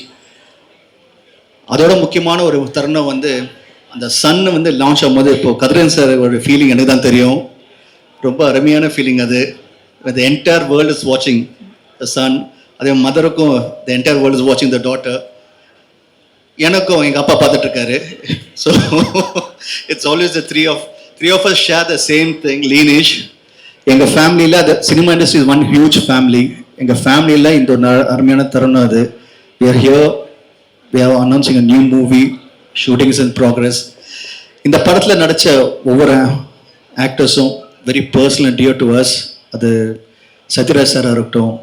அதோட முக்கியமான ஒரு தருணம் வந்து அந்த சன் வந்து லான்ச் ஆகும்போது, இப்போது கதிரேசன் சார் ஒரு ஃபீலிங் எனக்கு தான் தெரியும். ரொம்ப அருமையான ஃபீலிங் அது. the entire world is watching the son. அதே மதருக்கும் the entire world is watching the daughter. எனக்கும் எங்கள் அப்பா பார்த்துட்ருக்காரு. So it's always the three of us share the same thing, lineage. எங்கள் ஃபேமிலியில் the cinema industry is one huge family. எங்கள் ஃபேமிலியில் இந்த ஒரு அருமையான தருணம் அது. we are here, we are announcing a new movie, shooting is in progress. இந்த படத்தில் நடித்த ஒவ்வொரு ஆக்டர்ஸும் very personal and dear to us. அது சத்யராஜ் சாராக இருக்கட்டும்,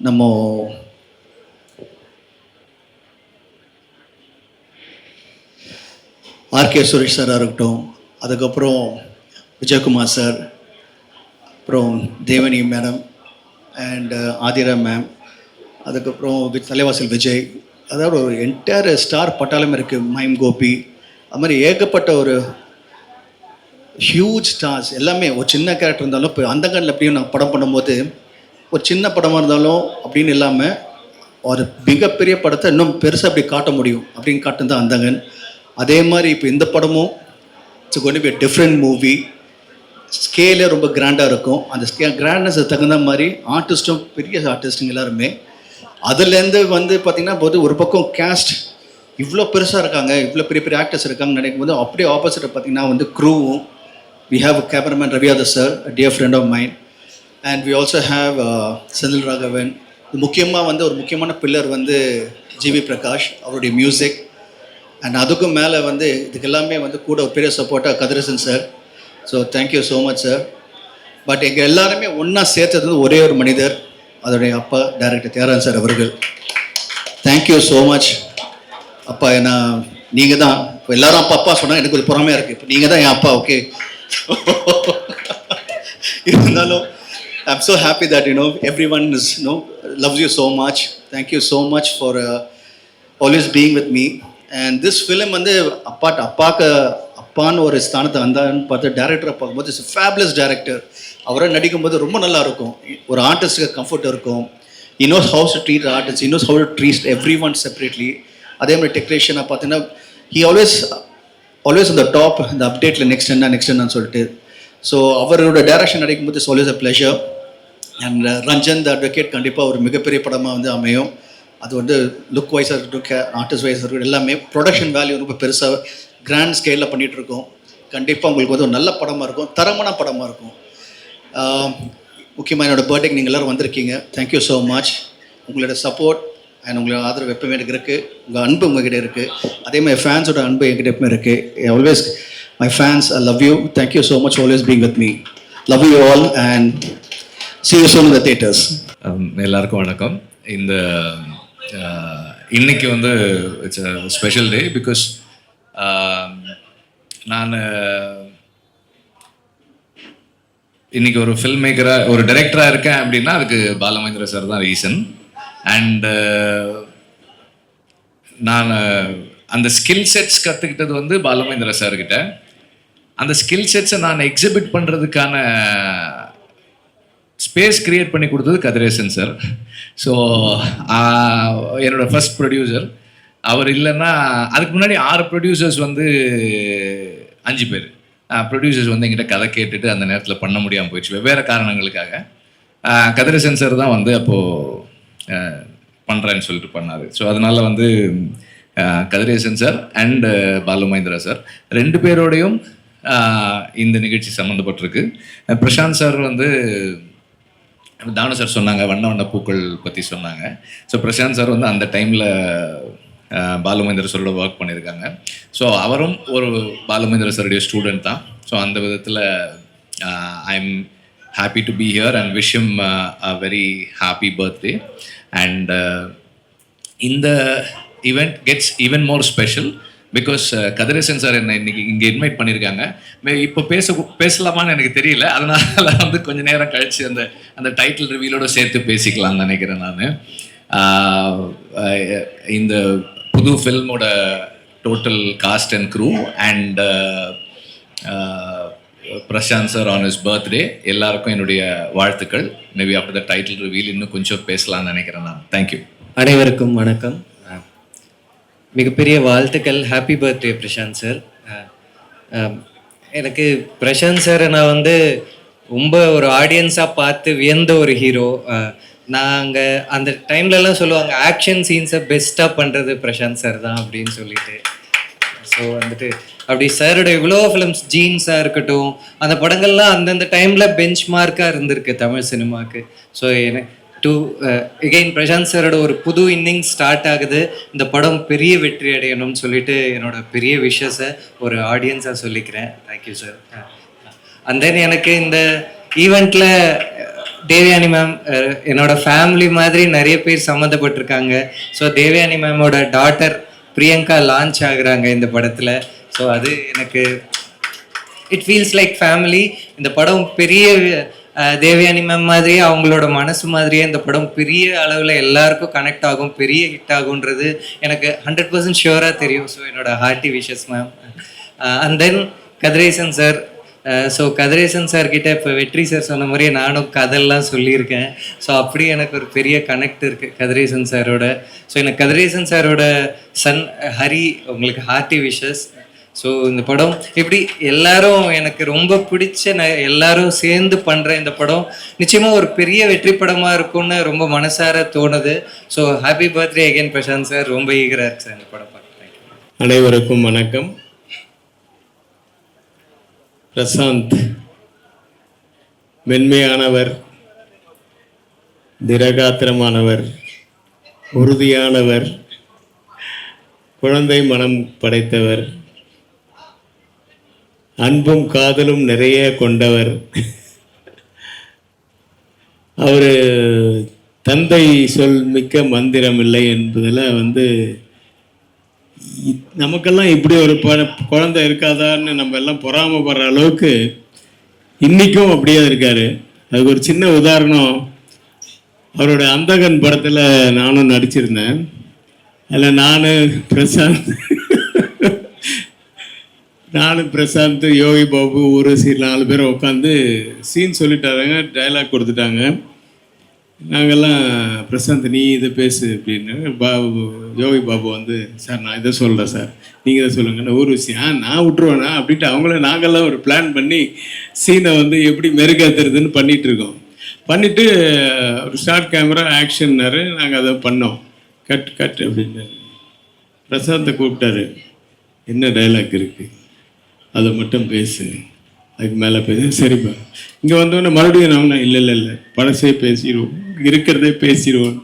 நம்ம RK சுரேஷ் சாராக இருக்கட்டும், அதுக்கப்புறம் விஜயகுமார் சார், அப்புறம் தேவனி மேடம் அண்ட் ஆதிரா மேம், அதுக்கப்புறம் தலைவாசல் விஜய், அதாவது ஒரு என்டையர் ஸ்டார் பட்டாளம் இருக்குது. மைம் கோபி, அது மாதிரி ஏகப்பட்ட ஒரு ஹியூஜ் ஸ்டார்ஸ் எல்லாமே. ஒரு சின்ன கேரக்டர் இருந்தாலும் இப்போ அந்த காலில் எப்படியும் நான் படம் பண்ணும்போது ஒரு சின்ன படமாக இருந்தாலும் அப்படின்னு இல்லாமல் ஒரு மிகப்பெரிய படத்தை இன்னும் பெருசாக அப்படி காட்ட முடியும் அப்படின்னு காட்டுதான் அந்தகன். அதே மாதிரி இப்போ இந்த படமும் it's going to be a different movie. ஸ்கேலே ரொம்ப கிராண்டாக இருக்கும். அந்த கிராண்ட்னஸ் தகுந்த மாதிரி ஆர்டிஸ்ட்டும் பெரிய ஆர்டிஸ்ட்டுங்க எல்லாருமே. அதுலேருந்து வந்து பார்த்திங்கன்னா போது ஒரு பக்கம் கேஸ்ட் இவ்வளோ பெருசாக இருக்காங்க, இவ்வளோ பெரிய பெரிய ஆக்டர்ஸ் இருக்காங்கன்னு நினைக்கும் போது அப்படியே ஆப்போசிட்டை பார்த்திங்கன்னா வந்து க்ரூவும், we have a cameraman Ravi Adar sir, a dear friend of mine, and we also have Senthil Raghavan. முக்கியமாக வந்து ஒரு முக்கியமான பில்லர் வந்து ஜிவி பிரகாஷ், அவருடைய மியூசிக். அண்ட் அதுக்கும் மேலே வந்து இதுக்கு எல்லாமே வந்து கூட ஒரு பெரிய சப்போர்ட்டாக Kathiresan sir. So thank you so much sir. But எங்கள் எல்லாருமே ஒன்றா சேர்த்தது வந்து ஒரே ஒரு மனிதர், அதோடைய அப்பா டைரக்டர் தியாகராஜன் சார் அவர்கள். தேங்க்யூ ஸோ மச் அப்பா. ஏன்னா நீங்கள் தான் இப்போ எல்லாரும் அப்பா அப்பா சொன்னால் எனக்கு ஒரு பொறாமையாக இருக்குது. இப்போ நீங்கள் தான் என் அப்பா. ஓகே இருந்தாலும் I'm so happy that everyone is loves you so much. Thank you so much for always being with me. And this film வந்து அப்பான்னு ஒரு ஸ்தானத்தை வந்தான்னு பார்த்து டேரக்டரை பார்க்கும்போது இட்ஸ் ஃபேபுலஸ் டேரக்டர். அவரை நடிக்கும்போது ரொம்ப நல்லா இருக்கும். ஒரு ஆர்டிஸ்ட்டுக்கு கம்ஃபர்ட் இருக்கும். he knows how to treat artists, he knows how to treat everyone separately. அதே மாதிரி டெக்னீஷியனாக பார்த்தீங்கன்னா he always on the top, இந்த அப்டேட்டில் நெக்ஸ்ட் என்னன்னு சொல்லிட்டு. ஸோ அவரோட டைரக்ஷன் நடிக்கும்போது it's always a pleasure. And Ranjan the advocate கண்டிப்பாக ஒரு மிகப்பெரிய படமாக வந்து அமையும். அது வந்து லுக் வைஸாக இருக்கட்டும், ஆர்டிஸ்ட் வைஸாக இருக்கட்டும், எல்லாமே ப்ரொடக்ஷன் வேல்யூ ரொம்ப பெருசாக கிராண்ட் ஸ்கேலில் பண்ணிகிட்ருக்கோம். கண்டிப்பாக உங்களுக்கு வந்து ஒரு நல்ல படமாக இருக்கும், தரமான படமாக இருக்கும். முக்கியமாக என்னோடய பர்த்டேக்கு நீங்கள் எல்லோரும் வந்திருக்கீங்க. Thank you so much. உங்களோட சப்போர்ட் அண்ட் உங்களோட ஆதரவு எப்பவுமே எனக்கு இருக்குது. உங்கள் அன்பு உங்ககிட்ட இருக்குது. அதே மாதிரி ஃபேன்ஸோட அன்பு என்கிட்ட எப்பவுமே இருக்குது. Always my fans, I love you. Thank you so much always being with me. Love you all and see you soon in the theaters. எல்லாருக்கும் வணக்கம். இந்த இன்னைக்கு வந்து it's a special day because நான் இன்னைக்கு ஒரு ஃபில்ம் மேக்கராக ஒரு டைரக்டராக இருக்கேன் அப்படின்னா அதுக்கு பாலமகேந்திர சார் தான் ரீசன். அண்ட் நான் அந்த ஸ்கில் செட்ஸ் கற்றுக்கிட்டது வந்து பாலமகேந்திர சார்கிட்ட. அந்த ஸ்கில் செட்ஸை நான் எக்ஸிபிட் பண்ணுறதுக்கான ஸ்பேஸ் கிரியேட் பண்ணி கொடுத்தது கதிரேசன் சார். ஸோ என்னோடய ஃபர்ஸ்ட் ப்ரொடியூசர் அவர். இல்லைன்னா அதுக்கு முன்னாடி 6 ப்ரொடியூசர்ஸ் வந்து 5 பேர் ப்ரொடியூசர்ஸ் வந்து எங்கிட்ட கதை கேட்டுட்டு அந்த நேரத்தில் பண்ண முடியாமல் போயிடுச்சு வெவ்வேறு காரணங்களுக்காக. கதிரேசன் சார் தான் வந்து அப்போது பண்ணுறேன்னு சொல்லிட்டு பண்ணார். ஸோ அதனால் வந்து Kathiresan sir and Balu Mahendra sir 2 பேரோடையும் இந்த நிகழ்ச்சி சம்மந்தப்பட்டிருக்கு. பிரசாந்த் சார் வந்து தானு சார் சொன்னாங்க, வண்ண வண்ண பூக்கள் பற்றி சொன்னாங்க. ஸோ பிரசாந்த் சார் வந்து அந்த டைமில் பாலுமகேந்திர சாரோட ஒர்க் பண்ணியிருக்காங்க. ஸோ அவரும் ஒரு பாலுமகேந்திர சாருடைய ஸ்டூடெண்ட் தான். ஸோ அந்த விதத்தில் I am happy to be here and wish him a very happy birthday. And இந்த event gets even more special because Kathiresan sir என்னை இன்னைக்கு இங்கே இன்வைட் பண்ணியிருக்காங்க. இப்போ பேசலாமான்னு எனக்கு தெரியல. அதனால வந்து கொஞ்சம் நேரம் கழித்து அந்த டைட்டில் ரிவீலோட சேர்த்து பேசிக்கலாம்னு நினைக்கிறேன் நான். இந்த புது ஃபில்மோட total cast and crew and Prashanth sir on his birthday எல்லாருக்கும் என்னுடைய வாழ்த்துக்கள். Maybe after the title reveal இன்னும் கொஞ்சம் பேசலாம்னு நினைக்கிறேன் நான். தேங்க்யூ. அனைவருக்கும் வணக்கம். மிகப்பெரிய வாழ்த்துக்கள். Happy birthday Prashanth sir. எனக்கு பிரசாந்த் சாரை நான் வந்து ரொம்ப ஒரு ஆடியன்ஸாக பார்த்து வியந்த ஒரு ஹீரோ. நாங்கள் அந்த டைம்லலாம் சொல்லுவாங்க ஆக்ஷன் சீன்ஸை பெஸ்ட்டாக பண்ணுறது பிரசாந்த் சார் தான் அப்படின்னு சொல்லிட்டு. ஸோ வந்துட்டு அப்படி சாரோட இவ்வளோ ஃபிலிம்ஸ் ஜீன்ஸாக இருக்கட்டும், அந்த படங்கள்லாம் அந்தந்த டைமில் பெஞ்ச் மார்க்காக இருந்திருக்கு தமிழ் சினிமாவுக்கு. ஸோ எனக்கு எகெயின் பிரசாந்த் சாரோட ஒரு புது இன்னிங்ஸ் ஸ்டார்ட் ஆகுது. இந்த படம் பெரிய வெற்றி அடையணும்னு சொல்லிட்டு என்னோட பெரிய விஷஸை ஒரு ஆடியன்ஸாக சொல்லிக்கிறேன். Thank you sir. அண்ட் தென் எனக்கு இந்த ஈவெண்ட்டில் தேவயானி மேம் என்னோட ஃபேமிலி மாதிரி நிறைய பேர் சம்மந்தப்பட்டிருக்காங்க. ஸோ தேவயானி மேமோட டாட்டர் பிரியங்கா லான்ச் ஆகுறாங்க இந்த படத்தில். ஸோ அது எனக்கு இட் ஃபீல்ஸ் லைக் ஃபேமிலி. இந்த படம் பெரிய தேவயானி மேம் மாதிரியே அவங்களோட மனசு மாதிரியே இந்த படம் பெரிய அளவில் எல்லாருக்கும் கனெக்ட் ஆகும், பெரிய ஹிட் ஆகுன்றது எனக்கு 100% ஷியூராக தெரியும். ஸோ என்னோட hearty wishes ma'am. And then Kathiresan sir. So Kathiresan சார்கிட்ட இப்போ வெற்றி சார் சொன்ன மாதிரியே நானும் கதெல்லாம் சொல்லியிருக்கேன். ஸோ அப்படி எனக்கு ஒரு பெரிய கனெக்ட் இருக்குது கதிரேசன் சாரோட. ஸோ எனக்கு கதிரேசன் சாரோட சன் ஹரி, உங்களுக்கு ஹார்ட்டி விஷஸ். ஸோ இந்த படம் இப்படி எல்லாரும் எனக்கு ரொம்ப பிடிச்ச எல்லாரும் சேர்ந்து பண்ணுற இந்த படம் நிச்சயமாக ஒரு பெரிய வெற்றி படமாக இருக்கும்னு ரொம்ப மனசார தோணுது. So happy birthday again Prashanth sir. ரொம்ப ஈகராக இருக்கு சார் இந்த படம் பார்க்க. அனைவருக்கும் வணக்கம். பிரசாந்த் மென்மையானவர், திரகாத்திரமானவர், உறுதியானவர், குழந்தை மனம் படைத்தவர், அன்பும் காதலும் நிறைய கொண்டவர். அவர் தந்தை சொல் மிக்க மந்திரம் இல்லை என்பதில் நமக்கெல்லாம் இப்படி ஒரு குழந்தை இருக்காதான்னு நம்ம எல்லாம் பொறாமப்படுற அளவுக்கு இன்றைக்கும் அப்படியே இருக்கார். அதுக்கு ஒரு சின்ன உதாரணம், அவரோட அந்தகன் படத்தில் நானும் நடிச்சிருந்தேன். அதில் நானும் பிரசாந்த், யோகி பாபு, ஊர்வசி 4 பேரும் உட்காந்து சீன் சொல்லிட்டாங்க, டைலாக் கொடுத்துட்டாங்க. நாங்கள்லாம் பிரசாந்த் நீ இதை பேசு அப்படின்னு, யோகி பாபு சார் நான் இதை சொல்கிறேன் சார், நீங்கள் இதை சொல்லுங்கள். ஊர்வசி நான் விட்டுருவேண்ணா அப்படின்ட்டு நாங்கள்லாம் ஒரு பிளான் பண்ணி சீனை எப்படி மெருகேற்றுறதுன்னு பண்ணிகிட்ருக்கோம். பண்ணிவிட்டு ஒரு ஷார்ட் கேமரா ஆக்ஷன்னாரு, நாங்கள் அதை பண்ணோம். கட் அப்படின்னாரு. பிரசாந்தை கூப்பிட்டாரு, என்ன டைலாக் இருக்குது அதை மட்டும் பேசு, அதுக்கு மேலே பேச. சரிப்பா. இங்கே வந்தோடனே மறுபடியும் நான் இல்லை பழசே பேசிடுவோம், இருக்கிறதே பேசிடுவோம்.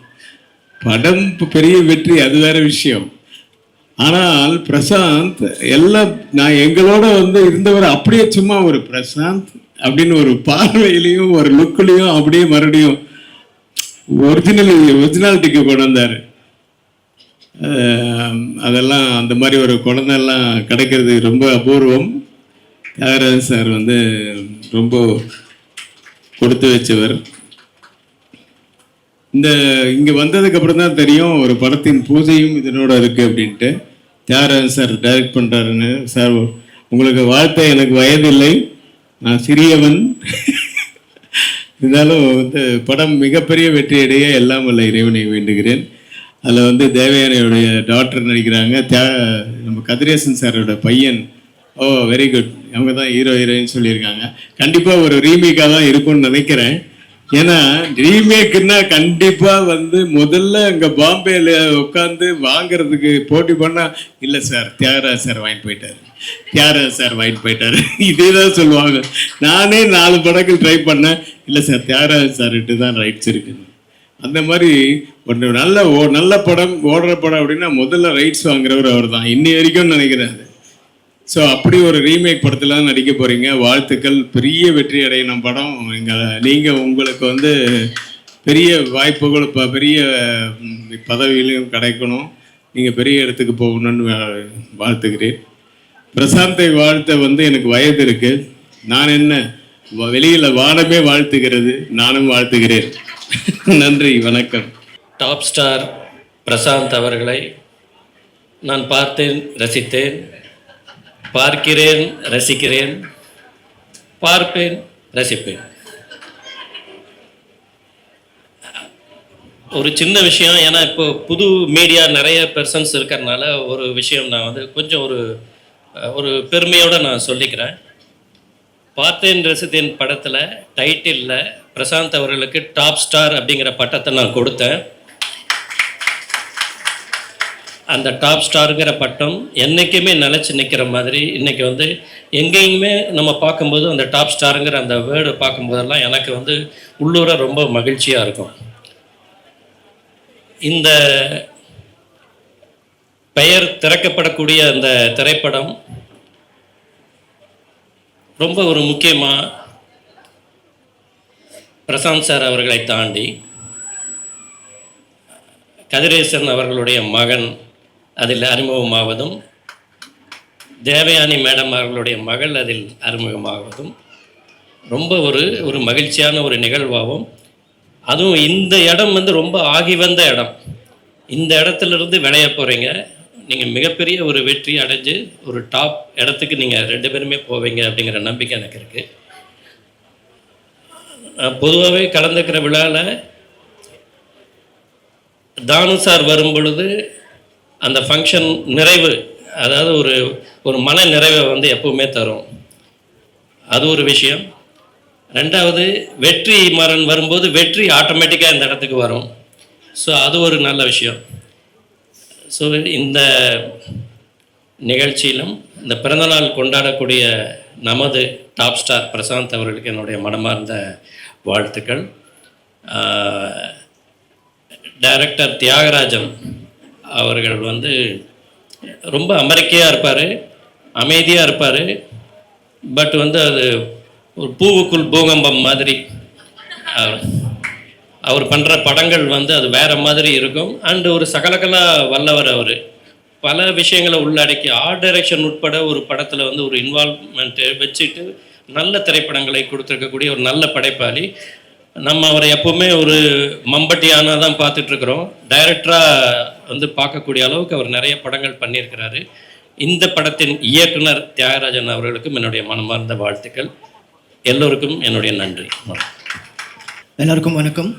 படம் பெரிய வெற்றி, அது வேற விஷயம். ஆனால் பிரசாந்த் எல்லாம் நான் எங்களோட இருந்தவர் அப்படியே சும்மா ஒரு பிரசாந்த் அப்படின்னு ஒரு பார்வையிலையும் ஒரு லுக்குலையும் அப்படியே மறுபடியும் ஒரிஜினாலிட்டிக்கு கொண்டு வந்தார். அதெல்லாம் அந்த மாதிரி ஒரு குழந்தைலாம் கிடைக்கிறது ரொம்ப அபூர்வம். தியாகராஜன் சார் ரொம்ப கொடுத்து வச்சவர். இங்கே வந்ததுக்கப்புறம் தான் தெரியும் ஒரு படத்தின் பூஜையும் இதனோட இருக்குது அப்படின்ட்டு. தியாகராஜன் சார் டைரக்ட் பண்ணுறாருன்னு. சார் உங்களுக்கு வாழ்த்த எனக்கு வயதில்லை, நான் சிறியவன். இருந்தாலும் படம் மிகப்பெரிய வெற்றியடைய எல்லாம் வல்ல இறைவனை வேண்டுகிறேன். அதில் தேவயானையுடைய டாக்டர் நடிக்கிறாங்க, நம்ம கதிரேசன் சாரோட பையன். ஓ வெரி குட். அவங்க தான் ஹீரோ ஹீரோயின் சொல்லியிருக்காங்க. கண்டிப்பாக ஒரு ரீமேக்காக தான் இருக்கும்னு நினைக்கிறேன். ஏன்னா ரீமேக்குன்னா கண்டிப்பாக முதல்ல இங்கே பாம்பேயில் உட்காந்து வாங்கிறதுக்கு போட்டி பண்ணால் இல்லை சார் தியாகராஜ் சார் வாங்கிட்டு போயிட்டார், தியாகராஜ் சார் வாங்கிட்டு போயிட்டார், இதே தான் சொல்லுவாங்க. நானே 4 படங்கள் ட்ரை பண்ணேன், இல்லை சார் தியாகராஜ் சார்கிட்ட தான் ரைட்ஸ் இருக்குது. அந்த மாதிரி ஒரு நல்ல படம் ஓடுற படம் அப்படின்னா முதல்ல ரைட்ஸ் வாங்குறவர் அவர் தான் இன்னி வரைக்கும் நினைக்கிறாரு. ஸோ அப்படி ஒரு ரீமேக் படத்தில் நடிக்க போகிறீங்க, வாழ்த்துக்கள். பெரிய வெற்றி அடையணும் படம். நீங்கள் உங்களுக்கு பெரிய வாய்ப்புகள், பெரிய பதவியிலையும் கிடைக்கணும், நீங்கள் பெரிய இடத்துக்கு போகணும்னு வாழ்த்துக்கிறேன். பிரசாந்தை வாழ்த்த எனக்கு வயது இருக்குது. நான் என்ன வெளியில் வானமே வாழ்த்துகிறது, நானும் வாழ்த்துகிறேன். நன்றி, வணக்கம். டாப் ஸ்டார் பிரசாந்த் அவர்களை நான் பார்த்தேன், ரசித்தேன், பார்க்கிறேன், ரசிக்கிறேன், பார்ப்பேன், ரசிப்பேன். ஒரு சின்ன விஷயம், ஏன்னா இப்போ புது மீடியா நிறைய பர்சன்ஸ் இருக்கிறதுனால ஒரு விஷயம் நான் கொஞ்சம் ஒரு பெருமையோடு நான் சொல்லிக்கிறேன். பார்த்தேன் ரசித்தேன் படத்தில் டைட்டிலில் பிரசாந்த் அவர்களுக்கு டாப் ஸ்டார் அப்படிங்கிற பட்டத்தை நான் கொடுத்தேன். அந்த டாப் ஸ்டாருங்கிற பட்டம் என்றைக்குமே நிலச்சி நிற்கிற மாதிரி இன்றைக்கி எங்கேயுமே நம்ம பார்க்கும்போது அந்த டாப் ஸ்டாருங்கிற அந்த வேர்டு பார்க்கும்போதெல்லாம் எனக்கு உள்ளூர ரொம்ப மகிழ்ச்சியாக இருக்கும். இந்த பெயர் திறக்கப்படக்கூடிய அந்த திரைப்படம் ரொம்ப ஒரு முக்கியமாக பிரசாந்த் சார் அவர்களை தாண்டி கதிரேசன் அவர்களுடைய மகன் அதில் அறிமுகமாவதும், தேவயானி மேடம் அவர்களுடைய மகள் அதில் அறிமுகமாவதும் ரொம்ப ஒரு மகிழ்ச்சியான ஒரு நிகழ்வாகும். அதுவும் இந்த இடம் ரொம்ப ஆகி வந்த இடம். இந்த இடத்துலேருந்து விளைய போகிறீங்க. நீங்கள் மிகப்பெரிய ஒரு வெற்றி அடைஞ்சு ஒரு டாப் இடத்துக்கு நீங்கள் 2 பேருமே போவீங்க அப்படிங்கிற நம்பிக்கை எனக்கு இருக்குது. பொதுவாகவே கலந்துக்கிற விழாவில் தானு சார் வரும் பொழுது அந்த ஃபங்க்ஷன் நிறைவு, அதாவது ஒரு மன நிறைவை எப்பவுமே தரும். அது ஒரு விஷயம். 2வது வெற்றி மாறன் வரும்போது வெற்றி ஆட்டோமேட்டிக்காக இந்த இடத்துக்கு வரும். ஸோ அது ஒரு நல்ல விஷயம். ஸோ இந்த நிகழ்ச்சியிலும் இந்த பிறந்தநாள் கொண்டாடக்கூடிய நமது டாப் ஸ்டார் பிரசாந்த் அவர்களுக்கு என்னுடைய மனமார்ந்த வாழ்த்துக்கள். டைரக்டர் தியாகராஜன் அவர்கள் ரொம்ப அமெரிக்கையாக இருப்பார், அமைதியாக இருப்பார். பட் வந்து அது ஒரு பூவுக்குள் பூகம்பம் மாதிரி. அவர் பண்ணுற படங்கள் வந்து அது வேறு மாதிரி இருக்கும். அண்டு ஒரு சகலகலா வல்லவர் அவர். பல விஷயங்களை உள்ளடக்கி ஆர்ட் டைரக்ஷன் உட்பட ஒரு படத்தில் வந்து ஒரு இன்வால்வ்மெண்ட்டு வச்சுட்டு நல்ல திரைப்படங்களை கொடுத்துருக்கக்கூடிய ஒரு நல்ல படைப்பாளி. நம்ம அவரை எப்போவுமே ஒரு மம்பட்டியானா தான் பார்த்துட்ருக்குறோம். டைரக்டராக வந்து பார்க்கக்கூடிய அளவுக்கு அவர் நிறைய படங்கள் பண்ணியிருக்கிறாரு. இந்த படத்தின் இயக்குனர் தியாகராஜன் அவர்களுக்கும் என்னுடைய மனமார்ந்த வாழ்த்துக்கள். எல்லோருக்கும் என்னுடைய நன்றி. எல்லாருக்கும் வணக்கம்.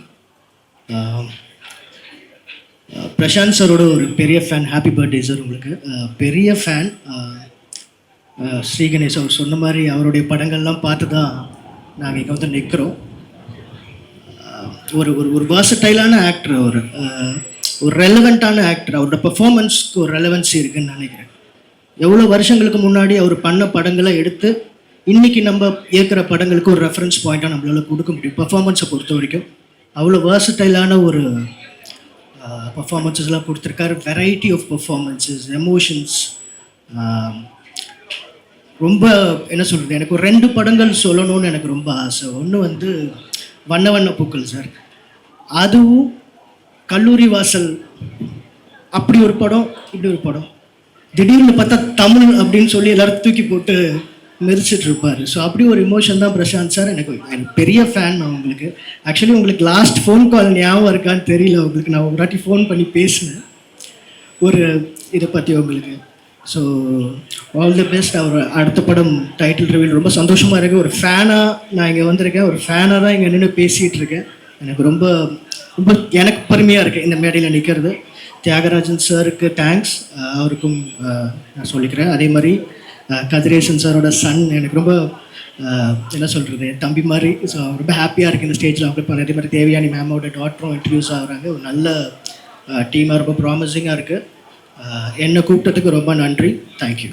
பிரசாந்த் சாரோட ஒரு பெரிய ஃபேன். ஹாப்பி பர்த்டே சார் உங்களுக்கு. பெரிய ஃபேன். ஸ்ரீ கணேஷ் அவர் சொன்ன மாதிரி அவருடைய படங்கள்லாம் பார்த்து தான் நாங்கள் இங்கே வந்து நிற்கிறோம். ஒரு ஒரு ஒரு வாசட்டைலான ஆக்டர் அவர். ஒரு ரெலவெண்ட்டான ஆக்டர். அவரோட பெர்ஃபார்மன்ஸ்க்கு ஒரு ரெலவென்சி இருக்குதுன்னு நினைக்கிறேன். எவ்வளோ வருஷங்களுக்கு முன்னாடி அவர் பண்ண படங்களை எடுத்து இன்றைக்கி நம்ம இயக்கிற படங்களுக்கு ஒரு ரெஃபரன்ஸ் பாயிண்ட்டாக நம்மளால் கொடுக்க முடியும். பெர்ஃபார்மன்ஸை பொறுத்த வரைக்கும் அவ்வளோ வேர்சடைலான ஒரு பர்ஃபார்மன்ஸஸ்லாம் கொடுத்துருக்காரு. Variety of performances, emotions. ரொம்ப என்ன சொல்கிறது, எனக்கு ஒரு 2 படங்கள் சொல்லணும்னு எனக்கு ரொம்ப ஆசை. ஒன்று வந்து வண்ண வண்ண பூக்கள் சார், அதுவும் கல்லூரி வாசல். அப்படி ஒரு படம், இப்படி ஒரு படம். திடீர்னு பார்த்தா தமிழ் அப்படின்னு சொல்லி எல்லாரும் தூக்கி போட்டு மெரிச்சிட்டு இருப்பார். ஸோ அப்படி ஒரு இமோஷன் தான் பிரசாந்த் சார். எனக்கு பெரிய ஃபேன் நான் உங்களுக்கு. ஆக்சுவலி உங்களுக்கு லாஸ்ட் ஃபோன் கால் ஞாபகம் இருக்கான்னு தெரியல உங்களுக்கு. நான் ஒரு வாட்டி ஃபோன் பண்ணி பேசினேன் ஒரு இதை பற்றி உங்களுக்கு. So all the best. அவர் அடுத்த படம் டைட்டில் ரிவீல் ரொம்ப சந்தோஷமாக இருக்குது. ஒரு ஃபேனாக நான் இங்கே வந்திருக்கேன். ஒரு ஃபேனாக தான் இங்கே நின்று பேசிகிட்டு இருக்கேன். எனக்கு ரொம்ப ரொம்ப எனக்கு பெருமையாக இருக்குது இந்த மேடையில் நிற்கிறது. தியாகராஜன் சாருக்கு தேங்க்ஸ். அவருக்கும் நான் சொல்லிக்கிறேன். அதே மாதிரி கதிரேசன் சாரோட சன் எனக்கு ரொம்ப என்ன சொல்கிறது, தம்பி மாதிரி. ஸோ ரொம்ப ஹாப்பியாக இருக்குது இந்த ஸ்டேஜில் அவங்க பண்ண. அதே மாதிரி தேவயானி மேமோட டாக்டரும் இன்ட்ரடியூஸ் ஆகுறாங்க. ஒரு நல்ல டீமாக ரொம்ப ப்ராமிசிங்காக இருக்குது. என்னை கூப்பிட்டதுக்கு ரொம்ப நன்றி. தேங்க்யூ.